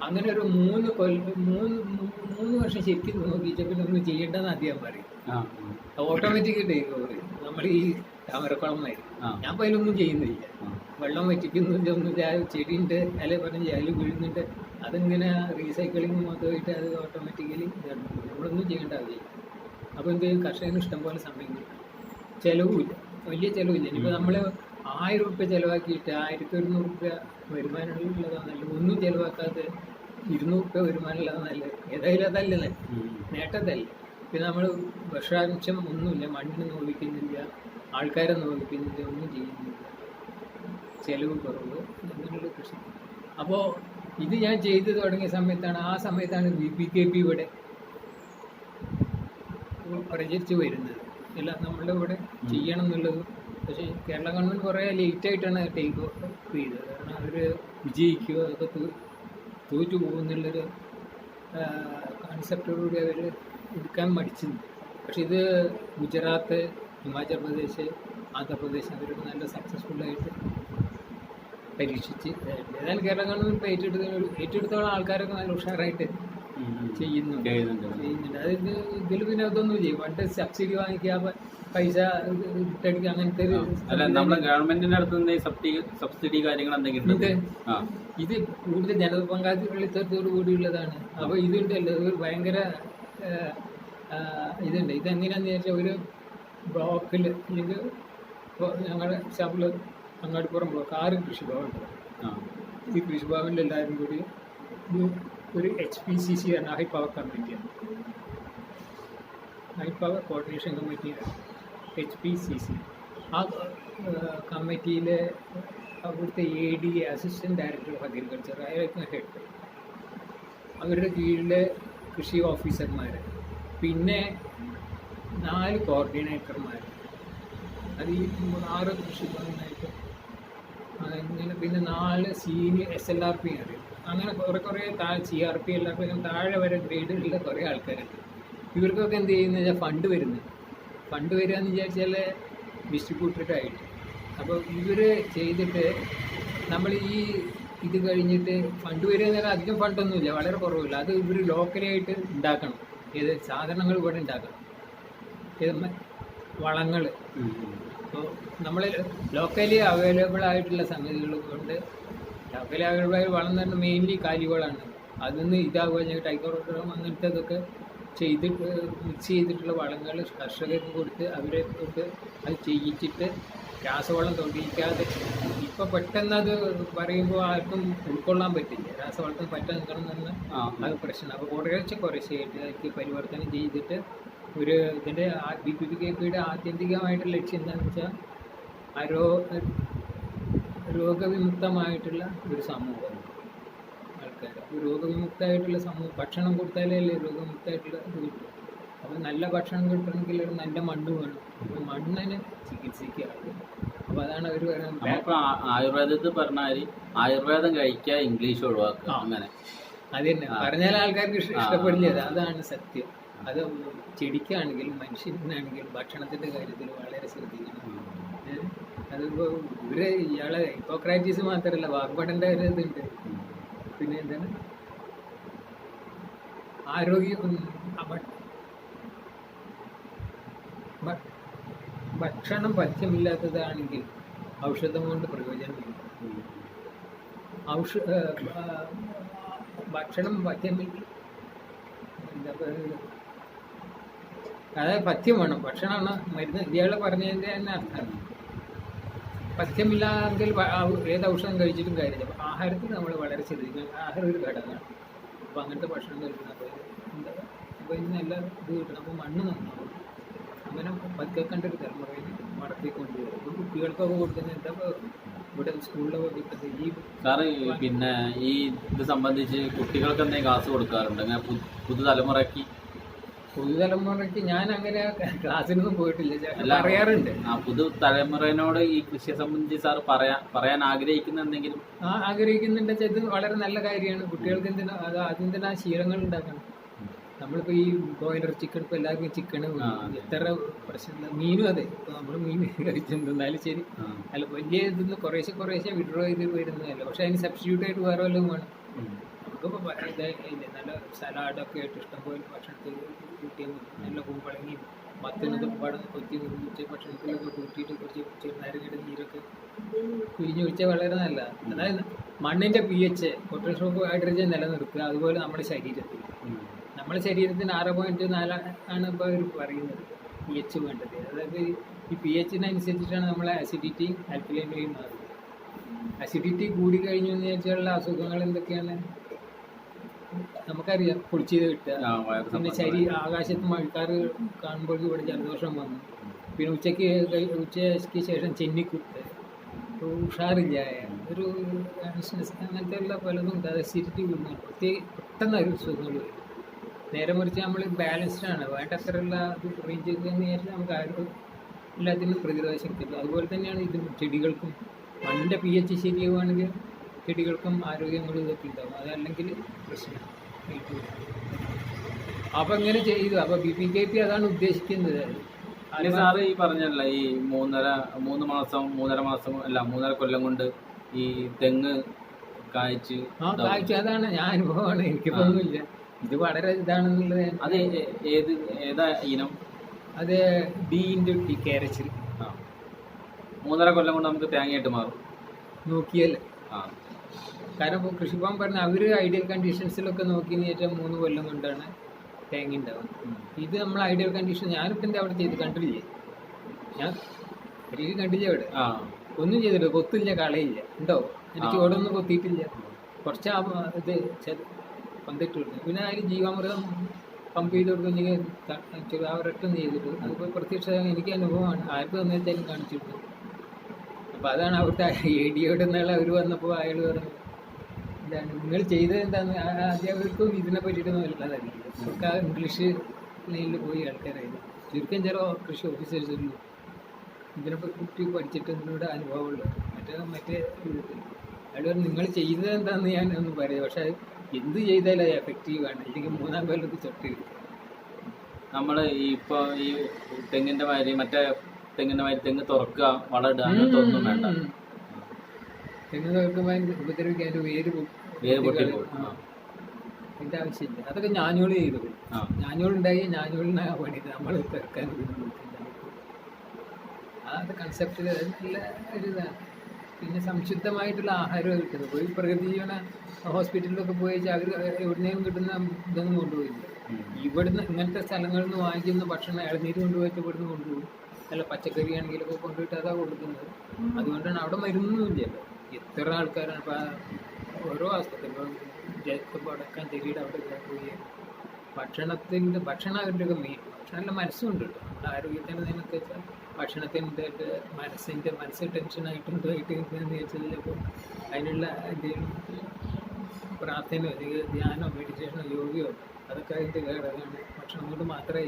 അങ്ങനെ ഒരു 3 വർഷം ശരിക്കും നോക്കിയിട്ട് പിന്നെ ഒന്നും ചെയ്യേണ്ടതെന്ന് അദ്ദേഹം പറയും. Automatic take over. നമ്മൾ ഈ താമരക്കുളമായി ഞാൻ ഇപ്പോൾ അതിലൊന്നും ചെയ്യുന്നില്ല, വെള്ളം വറ്റിക്കുന്നില്ല, ഒന്നും ചെടിയുണ്ട്, ഇല പറഞ്ഞ് അതിൽ വീഴുന്നുണ്ട്, അതിങ്ങനെ റീസൈക്ലിങ്ങും മൊത്തമായിട്ട് അത് ഓട്ടോമാറ്റിക്കലി ഇതാണ്, നമ്മളൊന്നും ചെയ്യേണ്ട ആവശ്യമില്ല. അപ്പോൾ എന്ത് ചെയ്യും, കർഷകന് ഇഷ്ടംപോലെ സമയം കിട്ടും, ചിലവുമില്ല, വലിയ ചിലവില്ല. ഇനിയിപ്പോൾ നമ്മൾ 1000 രൂപ ചിലവാക്കിയിട്ട് 1100 രൂപ വരുമാനമുള്ളതാണ് നല്ലത്. ഒന്നും ചിലവാക്കാതെ 200 രൂപ വരുമാനമുള്ളതാണ് നല്ലത്. ഏതായാലും അതല്ലേ നേട്ടത്തല്ല. പിന്നെ നമ്മൾ വിഷാംശം ഒന്നുമില്ല, മണ്ണിനെ നോവിക്കുന്നില്ല, ആൾക്കാരെ നോവിക്കുന്നില്ല, ഒന്നും ചെയ്യുന്നില്ല, ചിലവ് കുറവ്, അങ്ങനെയുള്ള കൃഷി. അപ്പോൾ ഇത് ഞാൻ ചെയ്തു തുടങ്ങിയ സമയത്താണ്, ആ സമയത്താണ് BPKP ഇവിടെ പ്രചരിച്ച് വരുന്നത്. എല്ലാം നമ്മളുടെ ഇവിടെ ചെയ്യണം എന്നുള്ളത്. പക്ഷേ കേരള ഗവൺമെൻറ് കുറേ ലേറ്റായിട്ടാണ് ടേക്ക് ഓഫ് ചെയ്തത്. കാരണം അവർ വിജയിക്കുക, അതൊക്കെ തോറ്റു പോകുന്നുള്ളൊരു കൺസെപ്റ്റോടുകൂടി അവർ എടുക്കാൻ മടിച്ചിരുന്നു. പക്ഷേ ഇത് ഗുജറാത്ത്, ഹിമാചൽ പ്രദേശ്, ആന്ധ്രാപ്രദേശ് അവരൊക്കെ നല്ല സക്സസ്ഫുള്ളായിട്ട് പരീക്ഷിച്ച് ഏതായാലും കേരള ഗവൺമെൻറ് ഏറ്റെടുത്തോളം ആൾക്കാരൊക്കെ നല്ല ഉഷാറായിട്ട് ചെയ്യുന്നുണ്ട്. അതിന് ഇതിൽ പിന്നെ അതൊന്നും ചെയ്യും. പണ്ട് സബ്സിഡി വാങ്ങിക്കുക, പൈസ ഇട്ടടിക്കുക, അങ്ങനത്തെ ഗവൺമെന്റിന്റെ അടുത്ത് സബ്സിഡി കാര്യങ്ങൾ എന്തെങ്കിലും ഇത് കൂടുതൽ ജനപങ്കാളിത്തത്തോടു കൂടിയുള്ളതാണ്. അപ്പോൾ ഇതുണ്ടല്ലോ, ഒരു ഭയങ്കര ഇതുണ്ട്. ഇതെങ്ങനെയാണെന്ന് വെച്ചാൽ ഒരു ബ്ലോക്കിൽ, അല്ലെങ്കിൽ ഞങ്ങളുടെ എക്സാമ്പിൾ അങ്ങാടിപ്പുറം ബ്ലോക്ക് 6 കൃഷിഭവൻ ഉണ്ട്. ആ ഈ കൃഷിഭവനിൽ എല്ലാവരും കൂടി ഒരു HPCC എന്ന ഹൈ പവർ കമ്മിറ്റിയാണ്, ഹൈ പവർ കോർഡിനേഷൻ കമ്മിറ്റിയാണ് HPCC. ആ കമ്മിറ്റിയിലെ അവിടുത്തെ AD assistant director of agriculture അയാൾക്ക് ഹെഡ്, അവരുടെ കീഴിലെ കൃഷി ഓഫീസർമാർ, പിന്നെ 4 കോർഡിനേറ്റർമാർ, അത് ഈ 6 കൃഷിഭവനായിട്ട് ഇങ്ങനെ, പിന്നെ 4 സീനിയർ SLRP അറിയും, അങ്ങനെ കുറേ CRP LRP അങ്ങനെ താഴെ വരെ ഗ്രേഡിലുള്ള കുറേ ആൾക്കാരുണ്ട്. ഇവർക്കൊക്കെ എന്ത് ചെയ്യുന്നത് വെച്ചാൽ ഫണ്ട് വരിക എന്ന് വിചാരിച്ചാൽ ഡിസ്ട്രിബ്യൂട്ടഡ് ആയിട്ട്. അപ്പോൾ ഇവർ ചെയ്തിട്ട് നമ്മൾ ഈ ഇത് കഴിഞ്ഞിട്ട് ഫണ്ട് വരിക എന്ന് പറഞ്ഞാൽ അധികം ഫണ്ടൊന്നുമില്ല, വളരെ കുറവില്ല. അത് ഇവർ ലോക്കലായിട്ട് ഉണ്ടാക്കണം. ഏത് സാധനങ്ങൾ ഇവിടെ ഉണ്ടാക്കണം, ഏത് വളങ്ങൾ. അപ്പോൾ നമ്മൾ ലോക്കലി അവൈലബിൾ ആയിട്ടുള്ള സംഗതികൾ കൊണ്ട്, ലോക്കലി അവൈലബിൾ ആയ വളം എന്ന് പറഞ്ഞാൽ മെയിൻലി കാലിവളമാണ്. അതിൽ നിന്ന് ഇതാവുക ടൈക്കോറോഡ്രം അങ്ങനത്തെ ഇതൊക്കെ ചെയ്തിട്ട് മിക്സ് ചെയ്തിട്ടുള്ള വളങ്ങൾ കർഷകർക്ക് കൊടുത്ത് അവരെ കൊണ്ട് അത് ചെയ്യിച്ചിട്ട് രാസവളം തൊടിയിക്കാതെ. ഇപ്പം പെട്ടെന്ന് അത് പറയുമ്പോൾ ആർക്കും ഉൾക്കൊള്ളാൻ പറ്റില്ല. രാസവളത്തിന് പറ്റാൻ നിൽക്കണം എന്ന് പറഞ്ഞാൽ അത് പ്രശ്നം. അപ്പോൾ കുറേശ്ശെയായിട്ട് അതിലേക്ക് പരിവർത്തനം ചെയ്തിട്ട് ഒരു ഇതിൻ്റെ BPPKPയുടെ ആത്യന്തികമായിട്ടുള്ള ലക്ഷ്യം എന്താണെന്ന് വെച്ചാൽ രോഗവിമുക്തമായിട്ടുള്ള ഒരു സമൂഹം, ആൾക്കാർ രോഗവിമുക്തമായിട്ടുള്ള സമൂഹം. ഭക്ഷണം കൊടുത്താലേ അല്ലേ രോഗവിമുക്തമായിട്ടുള്ള ഇത് കിട്ടും. അപ്പോൾ നല്ല ഭക്ഷണം കിട്ടണമെങ്കിൽ ഒരു നല്ല മണ്ണ് വേണം. അപ്പോൾ മണ്ണിന് ചികിത്സിക്കുക. അപ്പോൾ അതാണ് അവർ പറയുന്നത്. ആയുർവേദത്തിൽ പറഞ്ഞാൽ ആയുർവേദം കഴിക്കുക, ഇംഗ്ലീഷ് ഒഴിവാക്കുക, അങ്ങനെ അത് തന്നെ പറഞ്ഞാൽ ആൾക്കാർക്ക് ഇഷ്ടപ്പെടില്ല. അതാണ് സത്യം. അത് ചെടിക്കാണെങ്കിലും മനുഷ്യനാണെങ്കിലും ഭക്ഷണത്തിൻ്റെ കാര്യത്തിൽ വളരെ ശ്രദ്ധിക്കണം. അതിപ്പോൾ ഇയാളെ ഹിപ്പോക്രാറ്റീസ് മാത്രമല്ല, വാഗ്ഭടൻ്റെ ഒരു ഇതുണ്ട്. പിന്നെ എന്താണ് ഭക്ഷണം പഥ്യമില്ലാത്തതാണെങ്കിൽ ഔഷധം കൊണ്ട് പ്രയോജനമില്ല. ഭക്ഷണം പഥ്യമില്ല, എന്താ പറയുക, അതായത് പഥ്യം വേണം. ഭക്ഷണമാണ് മരുന്ന്. ഇയാൾ പറഞ്ഞതിൻ്റെ തന്നെ അർത്ഥം. പഥ്യമില്ലെങ്കിൽ ഏത് ഔഷധം കഴിച്ചിട്ടും കാര്യമില്ല. അപ്പോൾ ആഹാരത്തിൽ നമ്മൾ വളരെ ശ്രദ്ധിക്കണം. ആഹാരം ഒരു ഘടകമാണ്. അപ്പോൾ അങ്ങനത്തെ ഭക്ഷണം കഴിക്കണം. അപ്പോൾ ഇന്ന് എല്ലാ ഇത് കിട്ടണം. അപ്പോൾ മണ്ണ് നന്നാവും. അങ്ങനെ പതുക്കെ ഒരു തലമുറയിൽ വളർത്തിക്കൊണ്ടുവരും. അപ്പോൾ കുട്ടികൾക്കൊക്കെ കൊടുക്കുന്നത് എന്താ ഇവിടെ സ്കൂളിലൊക്കെ കിട്ടുന്നത് ഈ സാറ്. പിന്നെ ഈ ഇത് സംബന്ധിച്ച് കുട്ടികൾക്ക് എന്തെങ്കിലും ക്ലാസ് കൊടുക്കാറുണ്ട് അങ്ങനെ പുതുതലമുറയ്ക്ക്? ഞാൻ അങ്ങനെ ക്ലാസ്സിനൊന്നും പോയിട്ടില്ല, അറിയാറുണ്ട്. പുതുതലമുറയോട് ഈ കൃഷിയെ സംബന്ധിച്ച് സാർ പറയാൻ ആഗ്രഹിക്കുന്ന എന്തെങ്കിലും? ആഗ്രഹിക്കുന്നുണ്ട്. ഇത് വളരെ നല്ല കാര്യമാണ്. കുട്ടികൾക്ക് എന്തിനാ അത് ആദ്യം തന്നെ ആ ശീലങ്ങൾ ഉണ്ടാക്കണം. നമ്മളിപ്പോൾ ഈ ബോയിലർ ചിക്കൻ, ഇപ്പോൾ എല്ലാവർക്കും ചിക്കൻ എത്ര പ്രശ്നമില്ല. മീനും അതെ, ഇപ്പോൾ നമ്മൾ മീൻ കഴിച്ചെന്നാലും ശരി, അല്ല വലിയ ഇതൊന്ന് കുറേശ്ശെ വിഡ്രോ ചെയ്ത് വരുന്നതല്ല. പക്ഷെ അതിന് സബ്സ്റ്റിറ്റ്യൂട്ട് ആയിട്ട് വേറെ വല്ലതും വേണം. നമുക്കിപ്പോൾ ഇതായില്ലേ, നല്ല സലാഡൊക്കെ ആയിട്ട് ഇഷ്ടംപോലെ ഭക്ഷണത്തിൽ കൂട്ടിയാൽ നല്ല കുമ്പളങ്ങി മത്തനൊക്കെ പാടം കൊത്തി നിർമ്മിച്ച് ഭക്ഷണത്തിലൊക്കെ കൂട്ടിയിട്ട് കുറച്ച് ചെറുനാരങ്ങയുടെ നീരൊക്കെ പിഴിഞ്ഞൊഴിച്ചാൽ വളരെ നല്ലതാണ്. അതായത് മണ്ണിൻ്റെ pH, പൊട്ടാഷ്യം ഹൈഡ്രജൻ നിലനിർത്തുക. അതുപോലെ നമ്മുടെ ശരീരത്തിന് 6.4 ആണ് ഇപ്പോൾ അവർ പറയുന്നത് pH വേണ്ടത്. അതായത് ഈ pH-നനുസരിച്ചിട്ടാണ് നമ്മളെ അസിഡിറ്റി ആൽക്കലൈനായി മാറുന്നത്. അസിഡിറ്റി കൂടി കഴിഞ്ഞു എന്ന് വെച്ചാലുള്ള അസുഖങ്ങൾ എന്തൊക്കെയാണ് നമുക്കറിയാം. പൊളിച്ചത് കിട്ടുക, പിന്നെ ആകാശത്ത് മഴക്കാർ കാണുമ്പോൾ ഇവിടെ ജലദോഷം വന്നു, പിന്നെ ഉച്ചയ്ക്ക് ശേഷം ചെന്നിക്കുത്ത്, ഉഷാറില്ല, ഒരു അങ്ങനത്തെ ഉള്ള പലതും ഉണ്ട്. അസിഡിറ്റി കൂടുന്നുണ്ട്. പെട്ടെന്ന് ഒരു സുഖങ്ങൾ വരും. നേരെ മറിച്ച് നമ്മൾ ബാലൻസ്ഡ് ആണ്, വേണ്ടത്രയുള്ള ഇത് റേഞ്ച് എന്ന് വിചാരിച്ചാൽ നമുക്ക് ആർക്കും എല്ലാത്തിനും പ്രതിരോധ ശക്തി കിട്ടും. അതുപോലെ തന്നെയാണ് ഇത് ചെടികൾക്കും. മണ്ണിൻ്റെ pH ശരിയാവുകയാണെങ്കിൽ ചെടികൾക്കും ആരോഗ്യങ്ങളും ഇതൊക്കെ ഉണ്ടാവും. അതല്ലെങ്കിൽ പ്രശ്നം. അപ്പോൾ ഇങ്ങനെ ചെയ്തു. അപ്പോൾ BPKP അതാണ് ഉദ്ദേശിക്കുന്നത്. അല്ലെ സാറ് ഈ പറഞ്ഞല്ല, ഈ 3 മാസം അല്ല 3.5 കൊല്ലം കൊണ്ട് ഈ തെങ്ങ് കായ്ച്ച് അതാണ് ഞാൻ അനുഭവമാണ്. എനിക്കിപ്പൊന്നുമില്ല. ഇത് വളരെ ഇതാണെന്നുള്ളത്. അത് ഏതാ ഇനം? അത് D/T കാരച്ചിൽ. 3.5 കൊല്ലം കൊണ്ട് നമുക്ക് തേങ്ങയായിട്ട് മാറും നോക്കിയല്ലേ. കാരണം ഇപ്പോൾ കൃഷിഭവൻ പറഞ്ഞ അവർ ഐഡിയൽ കണ്ടീഷൻസിലൊക്കെ നോക്കിയെന്ന് വെച്ചാൽ 3 കൊല്ലം കൊണ്ടാണ് തേങ്ങ ഉണ്ടാവുന്നത്. ഇത് നമ്മൾ ഐഡിയൽ കണ്ടീഷൻ ഞാനിപ്പോൾ എൻ്റെ അവിടെ ചെയ്ത് കണ്ടില്ലേ, ഞാൻ ശരിക്കും കണ്ടില്ലേ അവിടെ. ഒന്നും ചെയ്തില്ല, കൊത്തില്ല, കളയില്ല, ഉണ്ടോ? എനിക്ക് ഇവിടെ ഒന്നും കൊത്തിയിട്ടില്ല. കുറച്ച് ഇത് പന്തിട്ട് കൊടുക്കും. പിന്നെ അതിൽ ജീവാമൃതം പമ്പ് ചെയ്ത് കൊടുക്കും, അവരൊക്കെ ചെയ്തിട്ട് അതിപ്പോൾ പ്രത്യക്ഷ എനിക്ക് അനുഭവമാണ്. ആർക്ക് തന്നിട്ടാലും കാണിച്ചിട്ട്. അപ്പം അതാണ് അവിടുത്തെ ADയോട് എന്നുള്ള അവർ വന്നപ്പോൾ അയാൾ പറഞ്ഞു, എന്താണ് നിങ്ങൾ ചെയ്തത് എന്താണെന്ന്. അധ്യാപകർക്കും ഇതിനെ പറ്റിയിട്ടൊന്നും വലുതായിരിക്കില്ല. അവർക്ക് ആ ഇംഗ്ലീഷ് ലൈനിൽ പോയി ആൾക്കാരായിരുന്നു. ചുരുക്കം ചില കൃഷി ഓഫീസേഴ്സുള്ളൂ ഇതിനെ കുറിച്ച് പഠിച്ചിട്ട് നിങ്ങളുടെ അനുഭവമുള്ളൂ. മറ്റേ അയാൾ പറഞ്ഞു നിങ്ങൾ ചെയ്തത് എന്താണെന്ന് ഞാൻ ഒന്നും പറയാം, പക്ഷെ എന്ത് ചെയ്താലും അത് എഫക്റ്റീവാണ്, അല്ലെങ്കിൽ 3-ാം കൊല്ലത്ത് ചൊട്ട് കിട്ടും. നമ്മൾ ഇപ്പോൾ ഈ തെങ്ങിൻ്റെ മാതിരി തെങ്ങ് തുറക്കുക, വളമിടുക, അങ്ങനത്തെ ഒന്നും വേണ്ട. തെങ്ങ് തുറക്കുമ്പോൾ ഉപദ്രവിക്കാൻ അതിൻ്റെ വേര് പൊട്ടിപ്പോകും. അതിൻ്റെ ആവശ്യമില്ല. അതൊക്കെ ഞാഞ്ഞോളി ചെയ്തു. ഞാഞ്ഞോളുണ്ടായി, ഞാഞ്ഞോളിനെ പണി നമ്മൾ തീർക്കാൻ അത് കൺസെപ്റ്റിൽ നല്ല ഒരു ഇതാണ്. പിന്നെ സംശുദ്ധമായിട്ടുള്ള ആഹാരമാണ് കിട്ടുന്നത്. പോയി പ്രകൃതി ജീവന ഹോസ്പിറ്റലിലൊക്കെ പോയി വെച്ചാൽ അവർ എവിടുന്നേലും കിട്ടുന്ന ഇതൊന്നും കൊണ്ടുപോയില്ല. ഇവിടുന്ന് ഇങ്ങനത്തെ സ്ഥലങ്ങളിൽ നിന്ന് വാങ്ങിക്കുന്ന ഭക്ഷണം ഇളനീര് കൊണ്ടുപോയിട്ട് ഇവിടുന്ന് കൊണ്ടുപോകും. അല്ല പച്ചക്കറി ആണെങ്കിലൊക്കെ കൊണ്ടുപോയിട്ട് അതാണ് കൊടുക്കുന്നത്. അതുകൊണ്ടാണ് അവിടെ മരുന്നൊന്നുമില്ലല്ലോ. എത്ര ആൾക്കാരാണ് ഇപ്പം ഓരോ ആസ്പത്രിയിലും ജേക്കബ് അടക്കാൻ തെരിയുടെ അവിടെ പോയി ഭക്ഷണം അവരുടെയൊക്കെ മെയിൻ. ഭക്ഷണമെല്ലാം മനസ്സുണ്ട് കേട്ടോ. നമ്മുടെ ആരോഗ്യത്തിൻ്റെ നിയമത്തെ വെച്ചാൽ ഭക്ഷണത്തിൻ്റെ മനസ്സ് ടെൻഷനായിട്ടും ഇതായിട്ട് വെച്ചാൽ ചിലപ്പോൾ അതിനുള്ള എന്തെങ്കിലും പ്രാർത്ഥനയോ അല്ലെങ്കിൽ ധ്യാനമോ മെഡിറ്റേഷനോ യോഗയോ അതൊക്കെ അതിൻ്റെ ഘടകമാണ്. ഭക്ഷണം കൊണ്ട് മാത്രമേ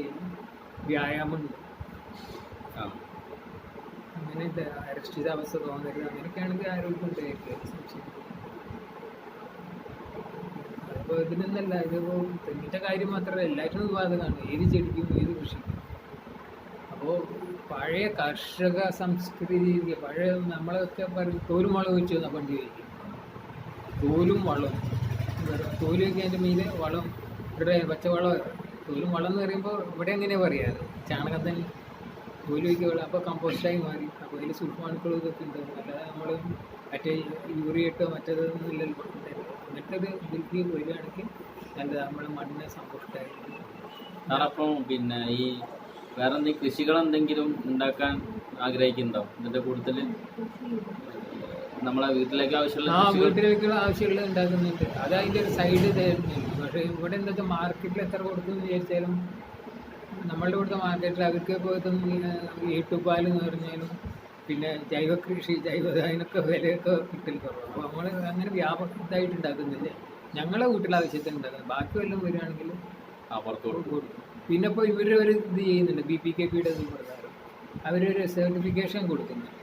വ്യായാമമുണ്ട്. അങ്ങനെ അരക്ഷിതാവസ്ഥ തോന്നരുത്. അങ്ങനെയൊക്കെയാണെങ്കിൽ ആരോഗ്യം ഉണ്ടായിരിക്കും. അപ്പോൾ ഇതിനൊന്നല്ല, ഇതിപ്പോൾ തെങ്ങിൻ്റെ കാര്യം മാത്രമല്ല, എല്ലാറ്റിനും ബാധകമാണ്. ഏത് ചെടിക്കും ഏത് കൃഷിക്കും. അപ്പോൾ പഴയ കർഷക സംസ്കൃതി രീതി, പഴയ നമ്മളൊക്കെ പറയും തോലും വളം വെച്ച് തന്നാൽ പണ്ട് കഴിക്കും. തോലും വളവും തോല് വയ്ക്കുക, അതിൻ്റെ മീതെ വളം ഇവിടെ പച്ചവളം. തോലും വളം എന്ന് പറയുമ്പോൾ ഇവിടെ എങ്ങനെയാണ് പറയാറ്, ചാണകത്തിന് തോല് വയ്ക്കുക വളം. അപ്പോൾ കമ്പോസ്റ്റായി മാറി. അപ്പോൾ അതിൽ സൂക്ഷ്മാണുക്കളും ഇതൊക്കെ ഉണ്ടാവും. അല്ലാതെ നമ്മൾ മറ്റേ യൂറിയട്ടോ മറ്റേതൊന്നും ഇല്ലല്ലോ. അങ്ങനത്തെ ഒരു ഇതിലേക്ക് വരികയാണെങ്കിൽ നല്ലത്. നമ്മുടെ മണ്ണ് സമ്പുഷ്ടമായിരിക്കും. അപ്പം പിന്നെ ഈ വേറെ എന്തെങ്കിലും കൃഷികളെന്തെങ്കിലും ഉണ്ടാക്കാൻ ആഗ്രഹിക്കുന്നുണ്ടോ? ഇതിൻ്റെ കൂടുതൽ നമ്മളെ വീട്ടിലേക്ക് ആവശ്യമുള്ള വീട്ടിലേക്കുള്ള ആവശ്യമുള്ള ഉണ്ടാക്കുന്നുണ്ട്. അത് അതിൻ്റെ ഒരു സൈഡ് തരുന്നുണ്ട്. പക്ഷേ ഇവിടെ എന്താ വെച്ചാൽ മാർക്കറ്റിൽ എത്ര കൊടുക്കുമെന്ന് വിചാരിച്ചാലും നമ്മളുടെ ഇവിടുത്തെ മാർക്കറ്റിൽ അവർക്ക് ഇപ്പോൾ ഏട്ടുപാൽ എന്ന് പറഞ്ഞാലും പിന്നെ ജൈവ കൃഷി അതിനൊക്കെ വിലയൊക്കെ കിട്ടൽ കുറവാണ്. അപ്പോൾ നമ്മൾ അങ്ങനെ വ്യാപകമായിട്ട് ഉണ്ടാക്കുന്നില്ല. ഞങ്ങളെ വീട്ടിലെ ആവശ്യത്തിന് ഉണ്ടാക്കുന്നത്. ബാക്കി വല്ലതും വരികയാണെങ്കിൽ കൊടുക്കും. പിന്നെ ഇപ്പോൾ ഇവർ ഒരു ഇത് ചെയ്യുന്നുണ്ട്, BPKPയുടെ ഇത് പ്രകാരം അവരൊരു സർട്ടിഫിക്കേഷൻ കൊടുക്കുന്നുണ്ട്.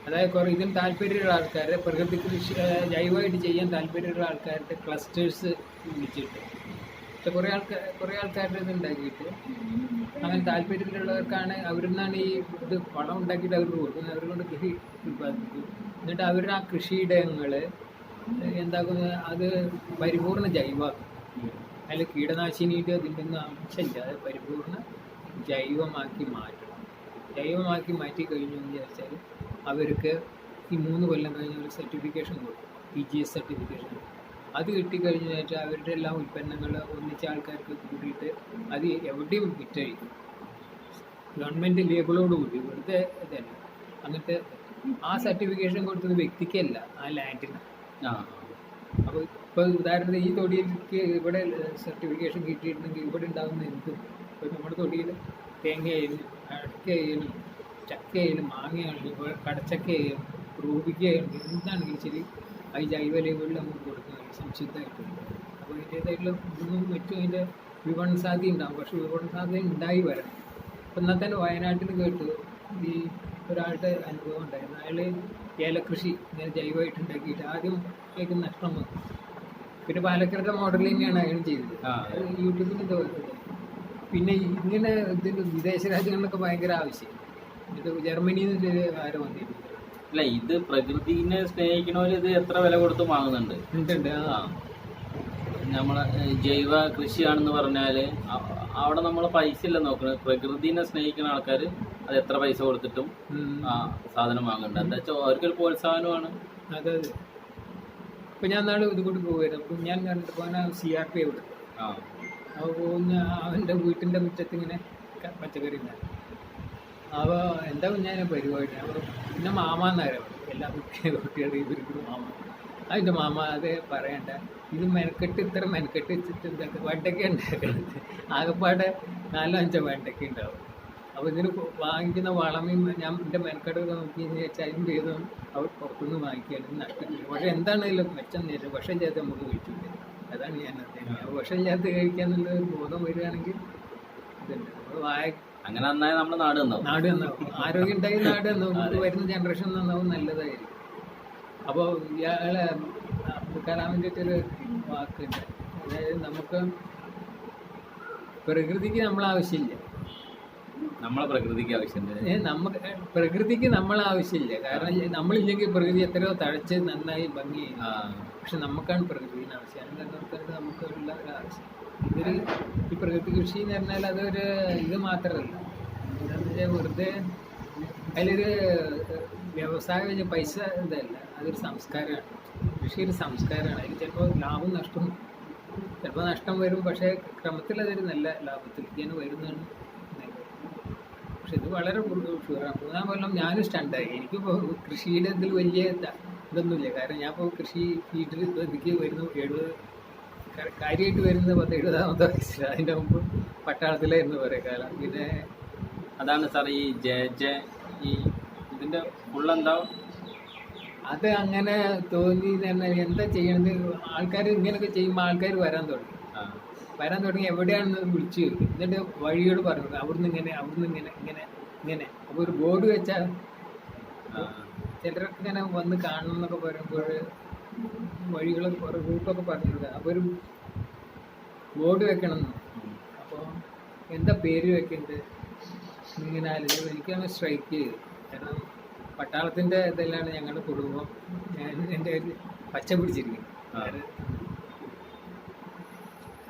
അതായത് ഇതിന് താല്പര്യമുള്ള ആൾക്കാരെ, പ്രകൃതി കൃഷി ജൈവമായിട്ട് ചെയ്യാൻ താല്പര്യമുള്ള ആൾക്കാരുടെ ക്ലസ്റ്റേഴ്സ് വിളിച്ചിട്ട് പക്ഷെ കുറേ ആൾക്കാരുടെ ഇത് ഉണ്ടാക്കിയിട്ട് അങ്ങനെ താല്പര്യത്തിലുള്ളവർക്കാണ് അവരിൽ നിന്നാണ് ഈ ഇത് വളം ഉണ്ടാക്കിയിട്ട് അവർ കൊടുക്കുന്നത്. അവർ കൊണ്ട് കൃഷി ഉൽപ്പാദിപ്പിക്കും. എന്നിട്ട് അവരുടെ ആ കൃഷിയിടങ്ങൾ എന്താക്കുന്നത്, അത് പരിപൂർണ്ണ ജൈവമാക്കും. അതിൽ കീടനാശിനിയുടെ അതിൻ്റെ ഒന്നും ആവശ്യമില്ല. അത് പരിപൂർണ്ണ ജൈവമാക്കി മാറ്റണം. ജൈവമാക്കി മാറ്റി കഴിഞ്ഞു എന്ന് വിചാരിച്ചാൽ അവർക്ക് ഈ 3 കൊല്ലം കഴിഞ്ഞ ഒരു സർട്ടിഫിക്കേഷൻ കൊടുക്കും, PGS സർട്ടിഫിക്കേഷൻ. അത് കിട്ടിക്കഴിഞ്ഞു വെച്ചാൽ അവരുടെ എല്ലാ ഉൽപ്പന്നങ്ങൾ ഒന്നിച്ച ആൾക്കാർക്ക് കൂടിയിട്ട് അത് എവിടെയും വിറ്റഴിക്കും. ഗവൺമെൻറ് ലേബിളോട് കൂടി, ഇവിടുത്തെ ഇതല്ല. അങ്ങനത്തെ ആ സർട്ടിഫിക്കേഷൻ കൊടുത്തത് വ്യക്തിക്കല്ല, ആ ലാൻഡിന്. അപ്പോൾ ഇപ്പോൾ ഉദാഹരണത്തിന് ഈ തൊടിയിലേക്ക് ഇവിടെ സർട്ടിഫിക്കേഷൻ കിട്ടിയിട്ടുണ്ടെങ്കിൽ ഇവിടെ ഉണ്ടാകുന്ന എന്തും, ഇപ്പോൾ നമ്മുടെ തൊടിയിൽ തേങ്ങയായാലും അടക്കയായാലും ചക്കയായാലും മാങ്ങയായാലും ഇപ്പോൾ കടച്ചക്കയായാലും റൂബിക്കയായാലും എന്താണെങ്കിലും ശരി, അത് ജൈവ ലേബലിൽ നമുക്ക് കൊടുക്കുന്നത് സംശുദ്ധമായിട്ടുണ്ട്. അപ്പോൾ അതിൻ്റേതായിട്ടുള്ള ഇതൊന്നും മറ്റും അതിൻ്റെ വിപണന സാധ്യത ഉണ്ടാകും. പക്ഷേ വിപണന സാധ്യത ഉണ്ടായി വരണം. അപ്പം എന്നാൽ തന്നെ വയനാട്ടിൽ കേട്ടു ഈ ഒരാളുടെ അനുഭവം ഉണ്ടായിരുന്നു. അയാൾ ഏലകൃഷി ഇങ്ങനെ ജൈവമായിട്ട് ഉണ്ടാക്കിയിട്ട് ആദ്യം കേൾക്കും നഷ്ടം വന്നു. പിന്നെ പാലക്കാരുടെ മോഡൽ തന്നെയാണ് അയാൾ ചെയ്തത്. യൂട്യൂബിൽ എന്തോ പിന്നെ ഇങ്ങനെ ഇതിൻ്റെ വിദേശ രാജ്യങ്ങളിലൊക്കെ ഭയങ്കര ആവശ്യം. ഇത് ജർമ്മനിയിൽ നിന്ന് ആരോ വന്നിരുന്നു. അല്ല, ഇത് പ്രകൃതിനെ സ്നേഹിക്കണവർ ഇത് എത്ര വില കൊടുത്ത് വാങ്ങുന്നുണ്ട്. നമ്മളെ ജൈവ കൃഷിയാണെന്ന് പറഞ്ഞാൽ അവിടെ നമ്മൾ പൈസ ഇല്ല നോക്കുന്നത്. പ്രകൃതിനെ സ്നേഹിക്കുന്ന ആൾക്കാർ അത് എത്ര പൈസ കൊടുത്തിട്ടും സാധനം വാങ്ങുന്നുണ്ട്. എന്താ വെച്ചാൽ അവർക്കൊരു പ്രോത്സാഹനമാണ്. അതെ. ഇപ്പം ഞാൻ നാളെ ഇത് കൂടി പോകുമായിരുന്നു. അപ്പം ഞാൻ കണ്ടിട്ട് പോകാൻ CRP അവിടെ. അപ്പോൾ പോകുന്ന അവൻ്റെ വീട്ടിൻ്റെ മുറ്റത്ത് ഇങ്ങനെ പച്ചക്കറി ഉണ്ടായിരുന്നു. അപ്പോൾ എന്താ ഞാൻ പരിപാടി പിന്നെ മാമാന്നറിയാം എല്ലാ കുട്ടികളും ഇവർക്ക് മാമ അതിൻ്റെ മാമ അത് പറയണ്ട ഇത് മെനക്കെട്ട് ഇത്ര മെനക്കെട്ട് വെച്ചിട്ട് എന്തൊക്കെ വെണ്ടയ്ക്ക ഉണ്ടാക്കുന്നത് ആകെപ്പാടെ 4-5 വെണ്ടയ്ക്ക ഉണ്ടാവും. അപ്പോൾ ഇതിന് വാങ്ങിക്കുന്ന വളമയും ഞാൻ എൻ്റെ മെനക്കെട്ടൊക്കെ നോക്കി വെച്ചാൽ അതിൻ്റെ ചെയ്തും അവർ പുറത്തുനിന്ന് വാങ്ങിക്കുകയാണ് നഷ്ടമില്ല. പക്ഷേ എന്താണെങ്കിലും മെച്ചം നേരം വിഷം ചേർത്ത് നമുക്ക് കഴിച്ചില്ല. അതാണ് ഞാൻ വിഷം ചേർത്ത് കഴിക്കാന്നുള്ള ഒരു ബോധം വരികയാണെങ്കിൽ ഇതുണ്ട്. നമ്മൾ അങ്ങനെ നന്നായി നമ്മുടെ നാട് നന്നാവും. നാട് നന്നാവും, ആരോഗ്യം ഉണ്ടായി നാട് നന്നാവും, വരുന്ന ജനറേഷൻ നന്നാവും, നല്ലതായിരിക്കും. അപ്പോൾ ഇയാളെ അബ്ദുൽ കലാമിൻ്റെ ഒരു വാക്കുണ്ട്, അതായത് നമുക്ക് പ്രകൃതിക്ക് നമ്മളാവശ്യമില്ല, നമ്മളെ പ്രകൃതിക്ക് ആവശ്യമുണ്ട്. നമുക്ക് പ്രകൃതിക്ക് നമ്മളാവശ്യമില്ല. കാരണം നമ്മളില്ലെങ്കിൽ പ്രകൃതി എത്രയോ തഴച്ച് നന്നായി ഭംഗിയായി. പക്ഷെ നമുക്കാണ് പ്രകൃതിന് ആവശ്യം. അതിനകത്ത് നമുക്കുള്ള ഒരാവശ്യം ഇതൊരു ഈ പ്രകൃതി കൃഷി എന്ന് പറഞ്ഞാൽ അതൊരു ഇത് മാത്രമല്ല, എന്താണെന്ന് വെച്ചാൽ വെറുതെ അതിലൊരു വ്യവസായ പൈസ ഇതല്ല, അതൊരു സംസ്കാരമാണ്. കൃഷി ഒരു സംസ്കാരമാണ്. അതിൽ ചിലപ്പോൾ ലാഭം നഷ്ടം, ചിലപ്പോൾ നഷ്ടം വരും, പക്ഷേ ക്രമത്തിൽ അതൊരു നല്ല ലാഭത്തിലേക്കാണ് വരുന്നതാണ്. പക്ഷെ ഇത് വളരെ ഷുവറാണ്. 3-ാം കൊല്ലം ഞാനും സ്റ്റണ്ടായി. എനിക്കിപ്പോൾ കൃഷിയുടെ ഇതിൽ വലിയ ഇതൊന്നുമില്ല. കാരണം ഞാൻ ഇപ്പോൾ കൃഷി വീട്ടിൽ എനിക്ക് വരുന്നു 70 കാര്യമായിട്ട് വരുന്നത് 70-ാമത്തെ വയസ്സിൽ. അതിൻ്റെ മുമ്പ് പട്ടാളത്തിലായിരുന്നു കുറേ കാലം. പിന്നെ അതാണ് സാർ ഈ ഈ ഇതിൻ്റെ ഫുള്ളെന്താ അത് അങ്ങനെ തോന്നി തന്നെ എന്താ ചെയ്യണത്. ആൾക്കാർ ഇങ്ങനെയൊക്കെ ചെയ്യുമ്പോൾ ആൾക്കാർ വരാൻ തുടങ്ങി എവിടെയാണെന്ന് വിളിച്ചു ചോദിക്കും. എന്നിട്ട് വഴിയോട് പറഞ്ഞു അവിടുന്ന് ഇങ്ങനെ ഇങ്ങനെ. അപ്പോൾ ഒരു ബോർഡ് വെച്ചാൽ ചിലരൊക്കെ ഇങ്ങനെ വന്ന് കാണണം എന്നൊക്കെ പറയുമ്പോൾ വഴികളൊക്കെ കുറേ റൂട്ടൊക്കെ പറഞ്ഞിട്ടുണ്ട്. അപ്പോൾ ഒരു ബോർഡ് വെക്കണം എന്ന്. അപ്പോൾ എന്താ പേര് വെക്കേണ്ടത് ഇങ്ങനെ ആലോചിച്ചപ്പോൾ എനിക്കാണ് സ്ട്രൈക്ക് ചെയ്തത്. കാരണം പട്ടാളത്തിൻ്റെ ഇതെല്ലാം ഞങ്ങളുടെ കുടുംബം, ഞാൻ എൻ്റെ ഒരു പച്ച പിടിച്ചിരിക്കും.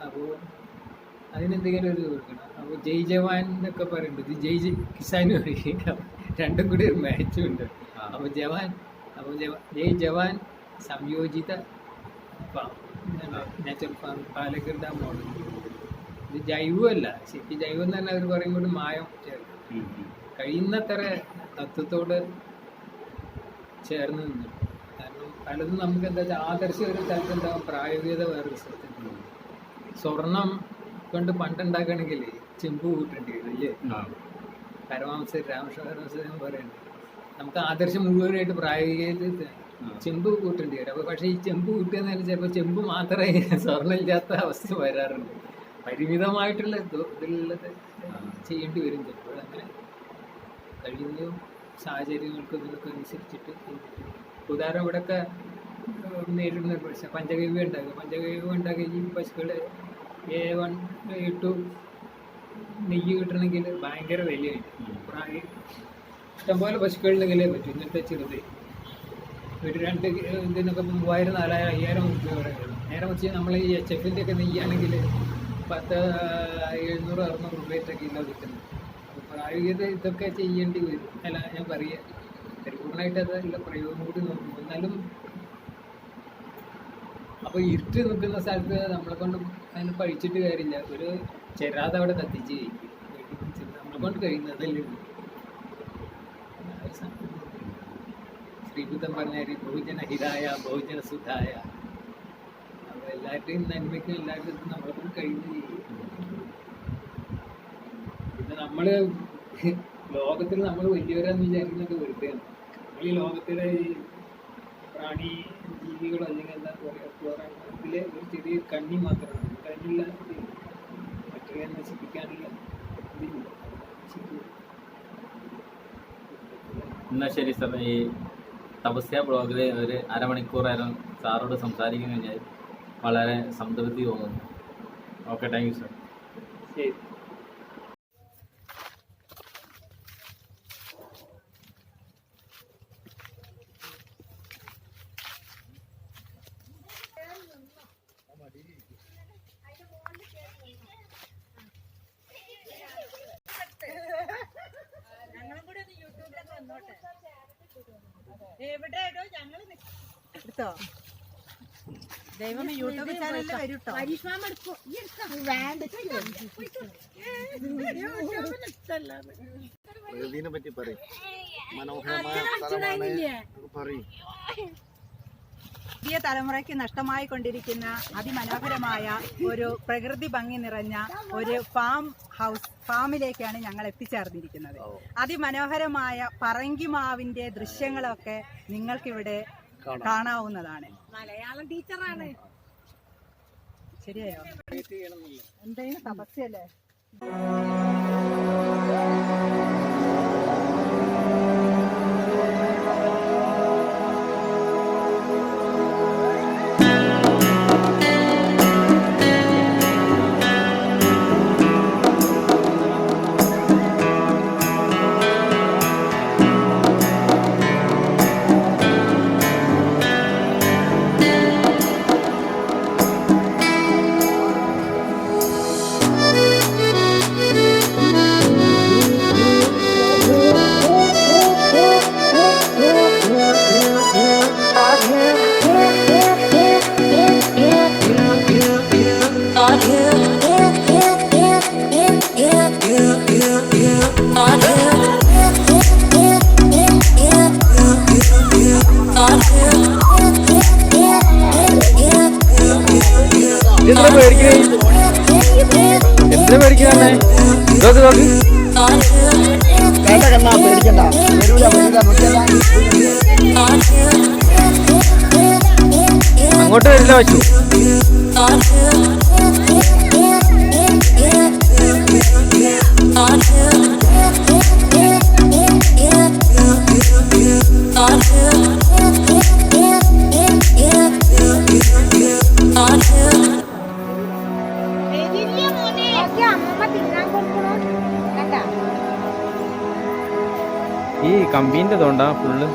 അപ്പോൾ അതിനെന്തെങ്കിലും ഒരു കൊടുക്കണം. അപ്പോൾ ജയ് ജവാൻ എന്നൊക്കെ പറയുന്നുണ്ട്, ഇത് ജയ് കിസാനും പറയും. രണ്ടും കൂടി ഒരു മാച്ചും ഉണ്ട്. അപ്പോൾ ജയ് ജവാൻ സംയോജിത farm, natural farm, Palakkad dam model. ഇത് ജൈവമല്ല, ശരിക്കും ജൈവം എന്ന് പറഞ്ഞാൽ അവർ പറയുമ്പോൾ മായം ചേർക്കും. കഴിയുന്നത്ര തത്വത്തോട് ചേർന്ന് നിന്നു. കാരണം പലതും നമുക്ക് എന്താ വെച്ചാൽ ആദർശം ഒരു സ്ഥലത്ത് ഉണ്ടാകും, പ്രായോഗികത വേറൊരു സ്ഥലത്തുണ്ടാകും. സ്വർണം കൊണ്ട് പണ്ടുണ്ടാക്കണമെങ്കിൽ ചെമ്പ് കൂട്ടേണ്ടി വരും അല്ലേ? പരമഹംസർ രാമകൃഷ്ണ പരമഹംസൻ പറയുന്നത് നമുക്ക് ആദർശം മുഴുവനായിട്ട് പ്രായോഗികത ചെമ്പ് കൂട്ടേണ്ടി വരും. അപ്പോൾ പക്ഷേ ഈ ചെമ്പ് കൂട്ടുകയെന്ന് പറഞ്ഞാൽ ചിലപ്പോൾ ചെമ്പ് മാത്രമേ സ്വർണ്ണമില്ലാത്ത അവസ്ഥ വരാറുണ്ട്. പരിമിതമായിട്ടുള്ള ഇതിലുള്ളത് ചെയ്യേണ്ടി വരും ചിലപ്പോൾ. അങ്ങനെ കഴിയുന്ന സാഹചര്യങ്ങൾക്ക് ഇതിനൊക്കെ അനുസരിച്ചിട്ട് ഉദാഹരണം ഇവിടെയൊക്കെ നേരിടുന്ന ഒരു പ്രശ്നം പഞ്ചഗവ്യം ഉണ്ടാക്കുക. ഈ പശുക്കളെ A1 A2 നെയ്യ് കിട്ടണമെങ്കിൽ ഭയങ്കര വിലയായിട്ട് ഇഷ്ടംപോലെ പശുക്കളുണ്ടെങ്കിലേ പറ്റും. ഇങ്ങനത്തെ ചെറുത് ഒരു 2 ഇതിനൊക്കെ 3000, 4000, 5000 രൂപ വരെ കിട്ടും. നേരെ വെച്ച് നമ്മൾ ഈ HF-ൻ്റെ ഒക്കെ നെയ്യാണെങ്കിൽ 700, 600 രൂപയൊക്കെ കിലോ കിട്ടുന്നു. അപ്പോൾ പ്രായോഗികത ഇതൊക്കെ ചെയ്യേണ്ടി വരും. അല്ല ഞാൻ പറയുക പരിപൂർണ്ണമായിട്ട് അതല്ല, പ്രയോഗം കൂടി നോക്കും. എന്നാലും അപ്പോൾ ഇരുട്ട് നിൽക്കുന്ന സ്ഥലത്ത് നമ്മളെ കൊണ്ട് അതിന് പഴിച്ചിട്ട് കാര്യമില്ല. ഒരു ചെരാതെ അവിടെ കത്തിച്ച് കഴിക്കും. നമ്മളെ കൊണ്ട് കഴിയുന്നതല്ലേ. ശ്രീബുദ്ധൻ പറഞ്ഞ ബഹുജന ഹിതായ ബഹുജന സുഖായ. അപ്പോൾ എല്ലാവരുടെയും നന്മയ്ക്കും എല്ലാവരുടെയും നമ്മളെ കൊണ്ട് കഴിയുന്നത് ചെയ്യും. പിന്നെ നമ്മൾ ലോകത്തിൽ നമ്മൾ വലിയവരാന്ന് വിചാരിക്കുന്നത് വെറുതെയാണ്. നമ്മൾ ഈ ലോകത്തിലെ പ്രാണി ജീവികളോ അല്ലെങ്കിൽ എന്താ പറയുക ഇതിലെ ഒരു ചെറിയ കണ്ണി മാത്രമാണ്. അതിനുള്ള മറ്റുള്ള നശിപ്പിക്കാനുള്ള ഇതില്ല. എന്നാൽ ശരി സാർ, ഈ തപസ്യ ബ്ലോഗിൽ ഒരു അരമണിക്കൂറായിരുന്നു സാറോട് സംസാരിക്കുന്നു കഴിഞ്ഞാൽ വളരെ സംതൃപ്തി തോന്നുന്നു. Okay, thank you sir. ശരി. എടുത്തോ ദൈവം യൂട്യൂബ് ചാനലിൽ വരൂട്ടോ. വേണ്ട പ്രകൃതിനെ പറ്റി പറയും. മനോഹരമായ സ്ഥലമാണ് പറയും. പുതിയ തലമുറയ്ക്ക് നഷ്ടമായി കൊണ്ടിരിക്കുന്ന അതിമനോഹരമായ ഒരു പ്രകൃതി ഭംഗി നിറഞ്ഞ ഒരു ഫാമിലേക്കാണ് ഞങ്ങൾ എത്തിച്ചേർന്നിരിക്കുന്നത്. അതിമനോഹരമായ പറങ്കിമാവിന്റെ ദൃശ്യങ്ങളൊക്കെ നിങ്ങൾക്കിവിടെ കാണാവുന്നതാണ്. മലയാളം ടീച്ചറാണ്. ശരിയായോ? എന്തെങ്കിലും തപസ്യല്ലേ? അങ്ങോട്ട് വരില്ല വെച്ചു. ഈ കമ്പീൻ്റെ തോണ്ടാ ഫുള്ള്.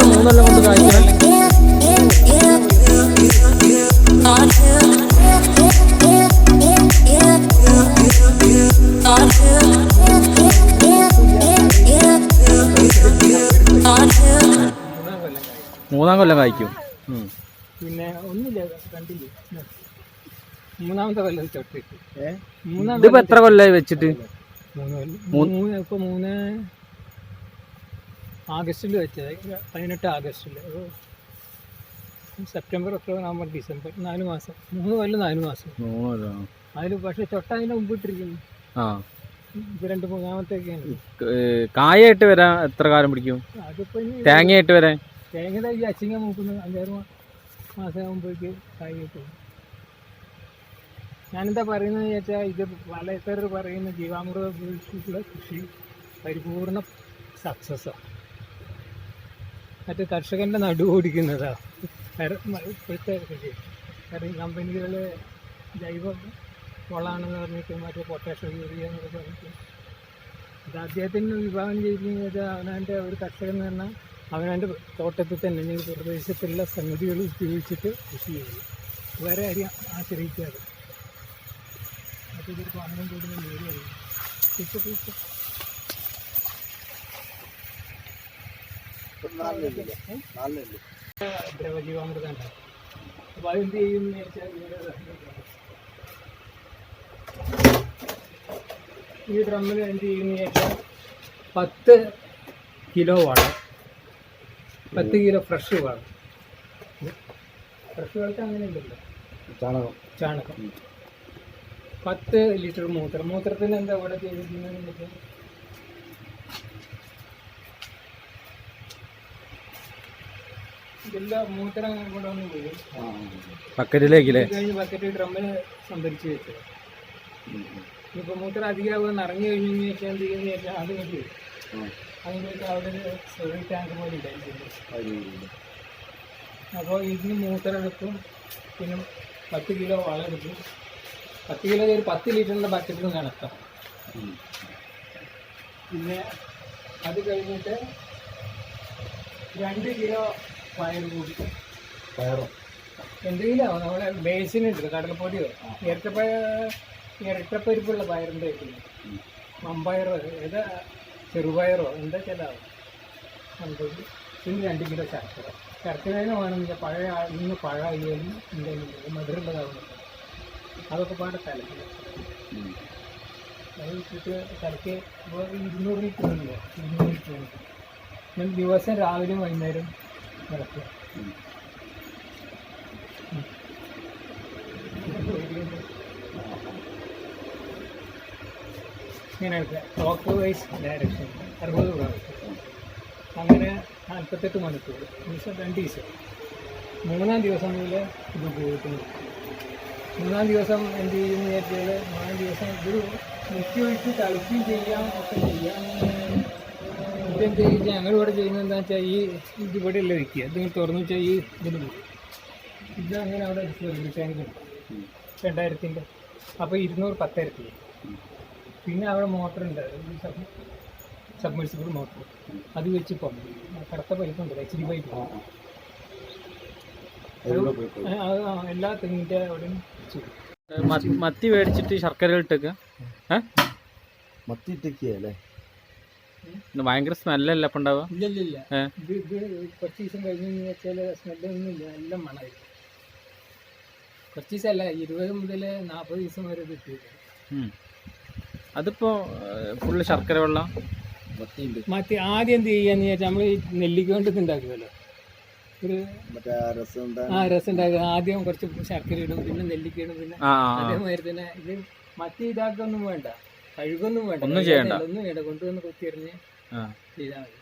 മൂന്നെല്ലാം കൊണ്ട് കായ്ക്കണം. മൂന്നാം കൊല്ലം കായ്ക്കും. പിന്നെ ഒന്നുമില്ല, കണ്ടില്ലേ, മൂന്നാമത്തെ കൊല്ലം തൊട്ടിട്ട്. ഇതിപ്പോ എത്ര കൊല്ലമായി വെച്ചിട്ട്? 3 ആഗസ്റ്റിൽ വെച്ചത്, 18 ആഗസ്റ്റിൽ. സെപ്റ്റംബർ, ഒക്ടോബർ, നവംബർ, ഡിസംബർ, 4 മാസം. 3 കൊല്ലം 4 മാസം. അതിൽ പക്ഷെ തൊട്ടതിന് മുമ്പ് ഇട്ടിരിക്കുന്നു. ഇത് 2-3 കായായിട്ട് വരാൻ എത്ര കാലം പിടിക്കും? അതിപ്പോ തേങ്ങയായിട്ട് വരാൻ? തേങ്ങ ഈ അച്ചിങ്ങ നോക്കുന്നത് 5-6 മാസം ആകുമ്പോഴേക്ക് കായ കിട്ടും. ഞാനെന്താ പറയുന്നത് വെച്ചാൽ, ഇത് പലതര പറയുന്ന ജീവാമൃത ഉപയോഗിച്ചിട്ടുള്ള കൃഷി പരിപൂർണ സക്സസ്സാണ്. മറ്റേ കർഷകൻ്റെ നടുവോടിക്കുന്നതാണ് ഇപ്പോഴത്തെ കൃഷി. കാരണം കമ്പനികൾ ജൈവ വളമാണെന്ന് പറഞ്ഞിട്ട് മറ്റേ പൊട്ടാഷ്യം, യൂറിയ എന്നൊക്കെ പറഞ്ഞിട്ട് ഇത് അദ്ദേഹത്തിന് വിഭാവനം ചെയ്തിരിക്കുന്നത് വെച്ചാൽ, അവനവൻ്റെ ഒരു കർഷകൻ എന്ന് പറഞ്ഞാൽ അവനവൻ്റെ തോട്ടത്തിൽ തന്നെ അല്ലെങ്കിൽ പ്രദേശത്തുള്ള സംഗതികൾ ഉപയോഗിച്ചിട്ട് കൃഷി ചെയ്യും. വേറെ ആരെയും ആശ്രയിക്കാതെ. അതൊരു പണം കൂടുന്ന ജോലിയാണ്. ദ്രവജീവാമൃതം ഉണ്ടാവും. അപ്പോൾ അതെന്ത് ചെയ്യുമെന്ന് വെച്ചാൽ, ഈ ഡ്രമ്മിൽ എന്ത് ചെയ്യുമെന്ന് വെച്ചാൽ 10 കിലോ വളം, 10 കിലോ ഫ്രഷ് വളം. ഫ്രഷ് വളത്ത് അങ്ങനെ ഉണ്ടല്ലോ, ചാണകം. 10 ലിറ്റർ മൂത്രത്തിന് എന്താ ഇവിടെ ചെയ്തിരിക്കുന്നത്? ഇതെല്ലാം മൂത്രം ഇവിടെ ഒന്ന് വീഴും. ബക്കറ്റിലേക്കില്ലേ? കഴിഞ്ഞ് ബക്കറ്റ് ഡ്രമ്മിൽ സംഭരിച്ച് വെച്ചത്. ഇനിയിപ്പോൾ മൂത്രം അധികമാകുക നിറഞ്ഞു കഴിഞ്ഞു വെച്ചാൽ എന്ത് ചെയ്യുന്ന വെച്ചാൽ അത് കെട്ടി വരും. അതിലേക്ക് അവിടെ ഒരു സോറി ടാങ്ക് പോലെ ഉണ്ടായിരിക്കും. അപ്പോൾ ഇതിന് മൂത്രം എടുക്കും, പിന്നെ 10 കിലോ വളം എടുക്കും. 10 കിലോ ഒരു 10 ലിറ്ററിൻ്റെ ബക്കറ്റിൽ കണക്കാം. പിന്നെ അത് കഴിഞ്ഞിട്ട് 2 കിലോ പയർ കൂടി. എന്തെങ്കിലും നമ്മുടെ ബേസിനുണ്ട്, കടലപ്പൊടിയോ ഇരട്ടപ്പരിപ്പുള്ള പയറിൻ്റെ ആയിട്ടില്ല, മമ്പയറോ ഏതാ ചെറുപയറോ എന്താ ചിലാവും. പിന്നെ 2 കിലോ ശർക്കരേനെ വേണമെന്നില്ല, ഇന്ന് പഴമായാലും എന്തെങ്കിലും മധുരമുള്ളതാവുന്നില്ല. അതൊക്കെ പാടെ കലക്കി അത് ഇട്ടിട്ട് കലക്കി 200 ലിറ്റർ ഉണ്ടല്ലോ, 200 ലിറ്റർ ഉണ്ട്. ഞാൻ ദിവസം രാവിലെയും വൈകുന്നേരം ഇറക്കുക. ഇങ്ങനെ ക്ലോക്ക് വൈസ് ഡയറക്ഷൻ 60 പ്രാവശ്യം. അങ്ങനെ 48 മണിക്കൂർ, 2 ദിവസം. 3-ാം ദിവസം മുതൽ ഇത് ഉപയോഗിക്കുന്നു. 3-ാം ദിവസം എന്ത് ചെയ്യുന്നു വെച്ചാൽ 3-ാം ദിവസം ഇത് മുക്കിയൊഴിച്ച് തളിക്കുകയും ചെയ്യാം, ഒക്കെ ചെയ്യാം. ഇതെന്ത് ചെയ്താൽ ഞങ്ങളിവിടെ ചെയ്യുന്നത് എന്താ വെച്ചാൽ ഈ ഇതിവിടെ ഉള്ള വയ്ക്കുക, ഇതിങ്ങനെ തുറന്നു വെച്ചാൽ ഈ ഇതിന് പോകും. ഇത് അങ്ങനെ അവിടെ ടാങ്ക് ഉണ്ട് 2000-ൻ്റെ. അപ്പോൾ 200 10,000. പിന്നെ അവിടെ മോട്ടറുണ്ട്, സബ്മേഴ്സിബിൾ മോട്ടർ, അത് വെച്ച് പമ്പ് കടത്ത പൈപ്പുണ്ട്, HDPE പൈപ്പ്. എല്ലാ തെങ്ങിൻ്റെ അവിടെയും മത്തി മേടിച്ചിട്ട് ശർക്കര ഇട്ടേക്ക്. മത്തി ഇട്ടേക്കല്ലേ? ഭയങ്കര സ്മെല്ലല്ല അപ്പം ഉണ്ടാവുക? ഇല്ല. ഇത് കുറച്ച് ദിവസം കഴിഞ്ഞ് വെച്ചാൽ സ്മെല്ലൊന്നുമില്ല, നല്ല മണമായിരിക്കും. കുറച്ച് ദിവസമല്ല, 20 മുതൽ 40 ദിവസം വരെ ഇത് ഇട്ടിരിക്കും. അതിപ്പോ ഫുള്ള് ശർക്കര വെള്ളം മത്തി ആദ്യം എന്ത് ചെയ്യാന്ന് വെച്ചാൽ നമ്മൾ ഈ നെല്ലിക്ക കൊണ്ട് ഇത് ഉണ്ടാക്കുമല്ലോ, ഒരു രസം ഉണ്ടാക്കുക. ആദ്യം കുറച്ച് ശർക്കര ഇടും, പിന്നെ നെല്ലിക്ക ഇടും, പിന്നെ അതേമാതിരി തന്നെ ഇത് മത്തി ഇതാക്കൊന്നും വേണ്ട, കഴുകൊന്നും വേണ്ട, ഒന്നും വേണ്ട, കൊണ്ടുവന്ന് കുത്തിയെറിഞ്ഞ് ചെയ്താൽ മതി.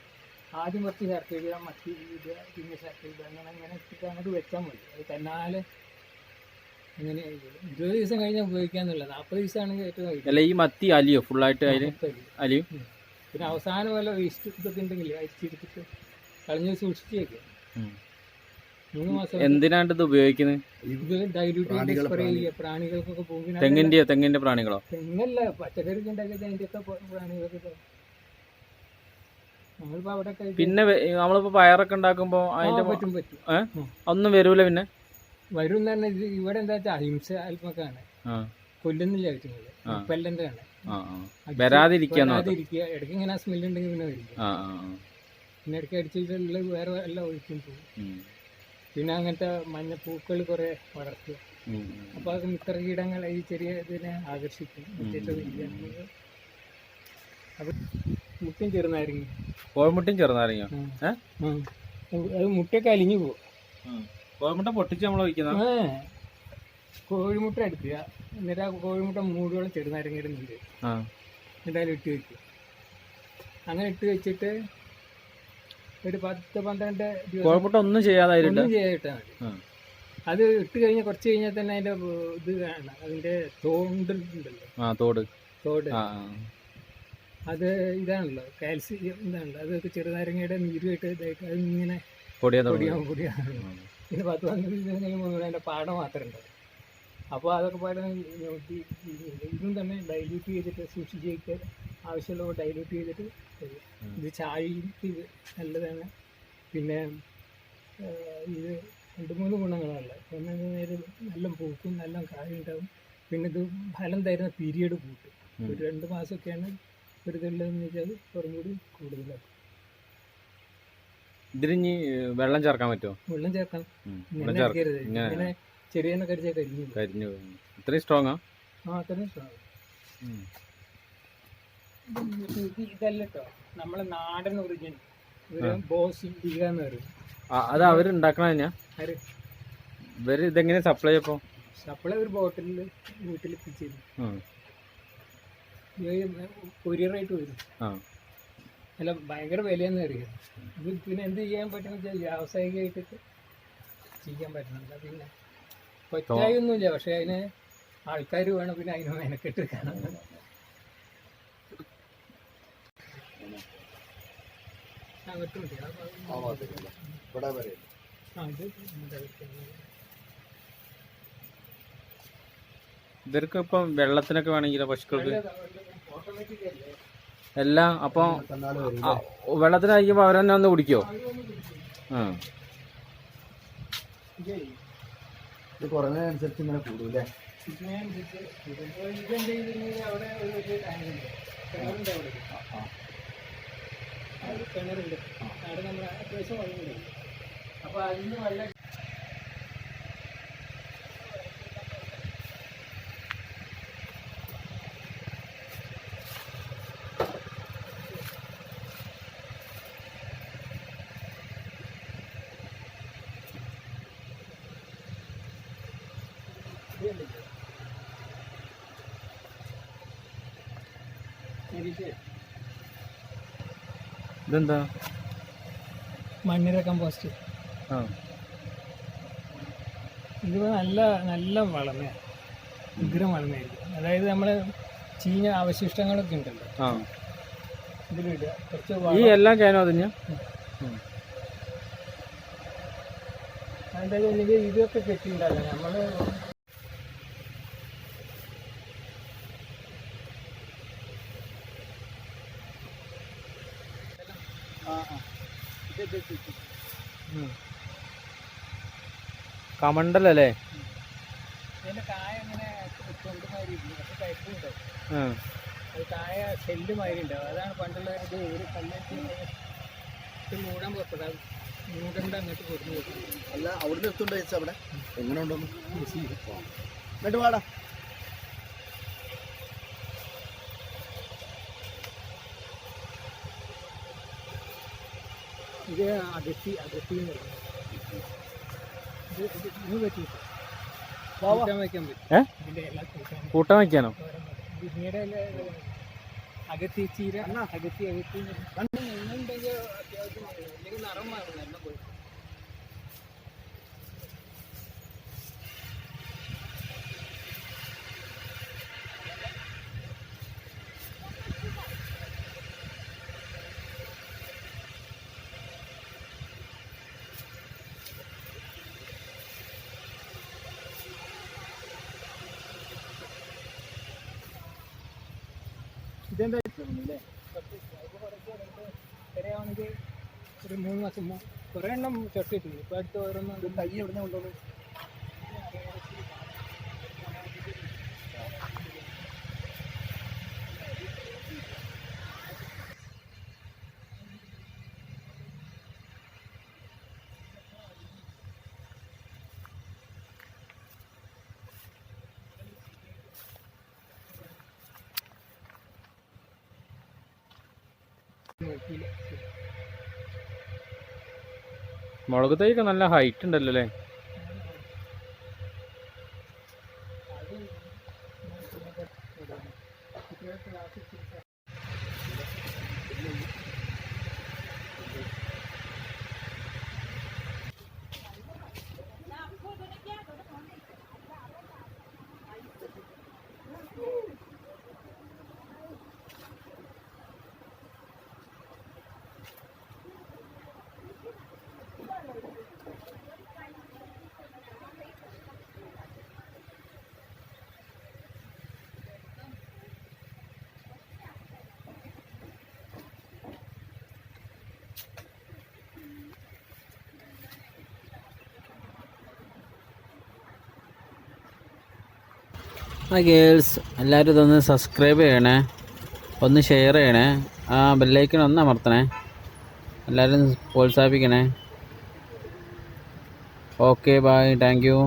ആദ്യം കുറച്ച് ശർക്കര ഇടുക, മത്തി ഇടുക, പിന്നെ ശർക്കര ഇടുക, അങ്ങനെ ഇട്ടിട്ട് അങ്ങോട്ട് വെച്ചാൽ മതി. അത് തന്നാലെ അങ്ങനെ 20 ദിവസം കഴിഞ്ഞാൽ ഉപയോഗിക്കാന്നുള്ളത്. 40 ദിവസമാണെങ്കിൽ ഏറ്റവും അല്ല. ഈ മത്തി അലിയോ ഫുള്ളായിട്ട് അലിയും? പിന്നെ അവസാനം വല്ല വേസ്റ്റ് ഇതൊക്കെ ഉണ്ടെങ്കിൽ അരിച്ചെടുത്തിട്ട് കളഞ്ഞ് സൂക്ഷിച്ച് വെക്കുക. 3 മാസം. എന്തിനാണ് ഇത് ഉപയോഗിക്കുന്നത്? ഇത് ഡൈല്യൂട്ട് സ്പ്രേ ചെയ്യുക പ്രാണികൾക്കൊക്കെ പോകും. തെങ്ങിന്റെ പ്രാണികളോ? തെങ്ങല്ല, പച്ചക്കറിക്ക് ഉണ്ടാക്കിയത് അതിൻ്റെയൊക്കെ പ്രാണികൾക്ക്. നമ്മളിപ്പോൾ അവിടെ പിന്നെ നമ്മളിപ്പോ പയറൊക്കെ ഉണ്ടാക്കുമ്പോ അതിന്റെ പറ്റും ഒന്നും വരൂല. പിന്നെ വരും തന്നെ. ഇത് ഇവിടെ എന്താ വെച്ചാൽ അഹിംസ ആത്മക്കാണ്, കൊല്ലുന്നില്ല വെക്കുന്നത്. ഇപ്പല്ലൻ്റെ ആണ്, വരാതിരിക്കുക. ഇടയ്ക്ക് ഇങ്ങനെ സ്മെല്ല് ഉണ്ടെങ്കിൽ പിന്നെ വരും. പിന്നെ ഇടയ്ക്ക് അടിച്ചിട്ടുള്ള വേറെ എല്ലാം ഒഴിക്കും പോകും. പിന്നെ അങ്ങനത്തെ മഞ്ഞപ്പൂക്കൾ കുറെ വളർത്തുക. അപ്പോൾ അത് മിത്രകീടങ്ങൾ ഈ ചെറിയ ഇതിനെ ആകർഷിക്കും. അപ്പം മുട്ടയും ചെറുനാരങ്ങ, കോഴിമുട്ടയും ചെറുനാരങ്ങ, അത് മുട്ടയൊക്കെ അലിഞ്ഞു പോകും. കോഴിമുട്ട പൊട്ടിച്ച് നമ്മൾ ഒഴിക്കുന്ന കോഴിമുട്ട എടുക്കുക, എന്നിട്ട് ആ കോഴിമുട്ട മൂടുകളും ചെറുനാരങ്ങ ഇടുന്നുണ്ട്, എന്നിട്ട് അതിൽ ഇട്ട് വയ്ക്കുക. അങ്ങനെ ഇട്ട് വെച്ചിട്ട് ഒരു 10-12 ദിവസം കോഴിമുട്ട ഒന്നും ചെയ്യാതിട്ടാൽ മതി. അത് ഇട്ട് കഴിഞ്ഞാൽ കുറച്ച് കഴിഞ്ഞാൽ തന്നെ അതിൻ്റെ ഇത് കാണാം, അതിൻ്റെ തോണ്ടുണ്ടല്ലോ, തോട് അത് ഇതാണല്ലോ കാൽസ്യം ഇതാണല്ലോ, അതൊക്കെ ചെറുനാരങ്ങയുടെ നീരുമായിട്ട് ഇതായിട്ട് അതിങ്ങനെ പൊടിയാണല്ലോ. പിന്നെ 10-12 ദിവസം കഴിയുമ്പോൾ അതിൻ്റെ പാടം മാത്രമേ ഉണ്ടാവും. അപ്പോൾ അതൊക്കെ പാടം നോക്കി ഇതും തന്നെ ഡൈല്യൂട്ട് ചെയ്തിട്ട് സൂക്ഷിച്ച് വയ്ക്കാൻ ആവശ്യമുള്ള ഡൈല്യൂട്ട് ചെയ്തിട്ട് ഇത് ചായക്ക് നല്ലതാണ്. പിന്നെ ഇത് 2-3 ഗുണങ്ങളല്ല. ഒന്ന് നേരം നല്ല പൂക്കും, നല്ല കായ ഉണ്ടാവും. പിന്നെ ഇത് ഫലം തരുന്ന പീരിയഡ് കൂട്ടും. ഒരു 2 മാസമൊക്കെയാണ് ഒരു ഇതുള്ളതെന്ന് വെച്ചാൽ കുറച്ചും കൂടി കൂടുതലാക്കും. ഇതിന് വെള്ളം ചേർക്കാൻ പറ്റുമോ? വെള്ളം ചേർക്കാം. ഇങ്ങനെ ചെറിയ കടിച്ചാൽ കരിഞ്ഞു. ഇത്രയും സ്ട്രോങ്ങാ? അത്രയും സ്ട്രോങ്. ഇതല്ല കേട്ടോ, നമ്മളെ നാടൻ ഒറിജിൻ ബോസ് ഇന്ത്യ എന്ന് പറയും. അത് അവരുണ്ടാക്കണ തന്നെയാ? ഇവര് ഇതെങ്ങനെ സപ്ലൈ ചെയ്യപ്പോ? സപ്ലൈ ഒരു ബോട്ടിലിൽ വീട്ടിലെത്തിച്ചിരുന്നു. ഉം. കൊറിയറായിട്ട് വരും. ആ അല്ല ഭയങ്കര വിലയെന്ന് അറിയാം. ഇത് പിന്നെ എന്ത് ചെയ്യാൻ പറ്റുന്ന വെച്ചാൽ വ്യാവസായികമായിട്ടൊക്കെ ചെയ്യാൻ പറ്റുന്നുണ്ട്. പിന്നെ ഒറ്റയൊന്നുമില്ല, പക്ഷെ അതിന് ആൾക്കാർ വേണം, പിന്നെ അതിന് മെനക്കെട്ട് കാണാൻ. അങ്ങോട്ടും ഇവിടെ വരെ ഇവർക്ക് ഇപ്പം വെള്ളത്തിനൊക്കെ വേണമെങ്കിലോ പശുക്കൾക്ക് ഓട്ടോമാറ്റിക് അല്ലേ. എല്ലാം അപ്പോൾ തന്നാലും വരും വെള്ളത്തിന് കഴിക്കുമ്പോൾ അവരെന്നെ വന്ന് കുടിക്കുമോ? ആ ഇത് കുറഞ്ഞതനുസരിച്ച് ഇങ്ങനെ കൂടൂല്ലേ? ഇതെന്ത് ചെയ്തിട്ടുണ്ടെങ്കിൽ അവിടെ ഒരു ടാങ്കുണ്ട്, കിണറുണ്ട് അവിടെ. അവിടെ കിണറുണ്ട്, അവിടെ നമ്മൾ അത്യാവശ്യം വെള്ളമുണ്ട്. അപ്പോൾ അതിന് വെള്ളം ഇതെന്താ? മണ്ണിര കമ്പോസ്റ്റ്. ആ ഇത് നല്ല നല്ല വളമയാണ്, ഉഗ്രം വളമയായിരിക്കും. അതായത് നമ്മൾ ചീഞ്ഞ അവശിഷ്ടങ്ങളൊക്കെ ഉണ്ടല്ലോ, ആ ഇതിലിടുക. കുറച്ച് ഈ എല്ലാം ക്യാനോ അതിന് അതായത് എനിക്ക് ഇതൊക്കെ കെട്ടിയിട്ടുണ്ടല്ലോ നമ്മൾ. കമണ്ടല്ലേ? ഇതിൻ്റെ കായ ഇങ്ങനെ തൊണ്ടുമാതിരി പക്ഷെ കയറ്റുണ്ടാവും. ആ അത് കായ ഷെല്ല് മാതിരി ഉണ്ടാവും. അതാണ് പണ്ടുള്ള ഇത് ഒരു കല്ലിട്ട് മൂടാൻ പുറപ്പെടാം, മൂടണ്ട അങ്ങോട്ട് കൊടുത്തു കൊടുക്കും. അല്ല അവിടുന്ന് എത്തുണ്ടോ ചേച്ചി? അവിടെ എങ്ങനെ ഉണ്ടോന്ന് എന്നിട്ട് വാടാ. ഇത് അഗത്തി എന്ന് പറയും. ഇത് പറ്റി കൂട്ടാൻ വയ്ക്കാൻ പറ്റും. ഇതിൻ്റെ എല്ലാ കൂട്ടാൻ വയ്ക്കാനോ? പിന്നീട് അകത്തി ചീര, അകത്തി എണ്ണുണ്ടെങ്കിൽ അത്യാവശ്യം അല്ലെങ്കിൽ നിറം മാറും, എണ്ണ പോയി. ഇതെന്താ അല്ലേ? വരെയാണെങ്കിൽ ഒരു 3 മാസം കുറേ എണ്ണം ചൊട്ടിട്ടുണ്ട്. ഇപ്പോൾ അടുത്ത് ഓരോന്നും തൈ എവിടെ കൊണ്ടുപോകും? മുളക് തൈക്ക് നല്ല ഹൈറ്റ് ഉണ്ടല്ലോ അല്ലേ? ആ ഗേൾസ് എല്ലാവരും ഇതൊന്ന് സബ്സ്ക്രൈബ് ചെയ്യണേ, ഒന്ന് ഷെയർ ചെയ്യണേ, ആ ബെല്ലൈക്കൺ ഒന്ന് അമർത്തണേ, എല്ലാവരും പ്രോത്സാഹിപ്പിക്കണേ. Okay bye, thank U.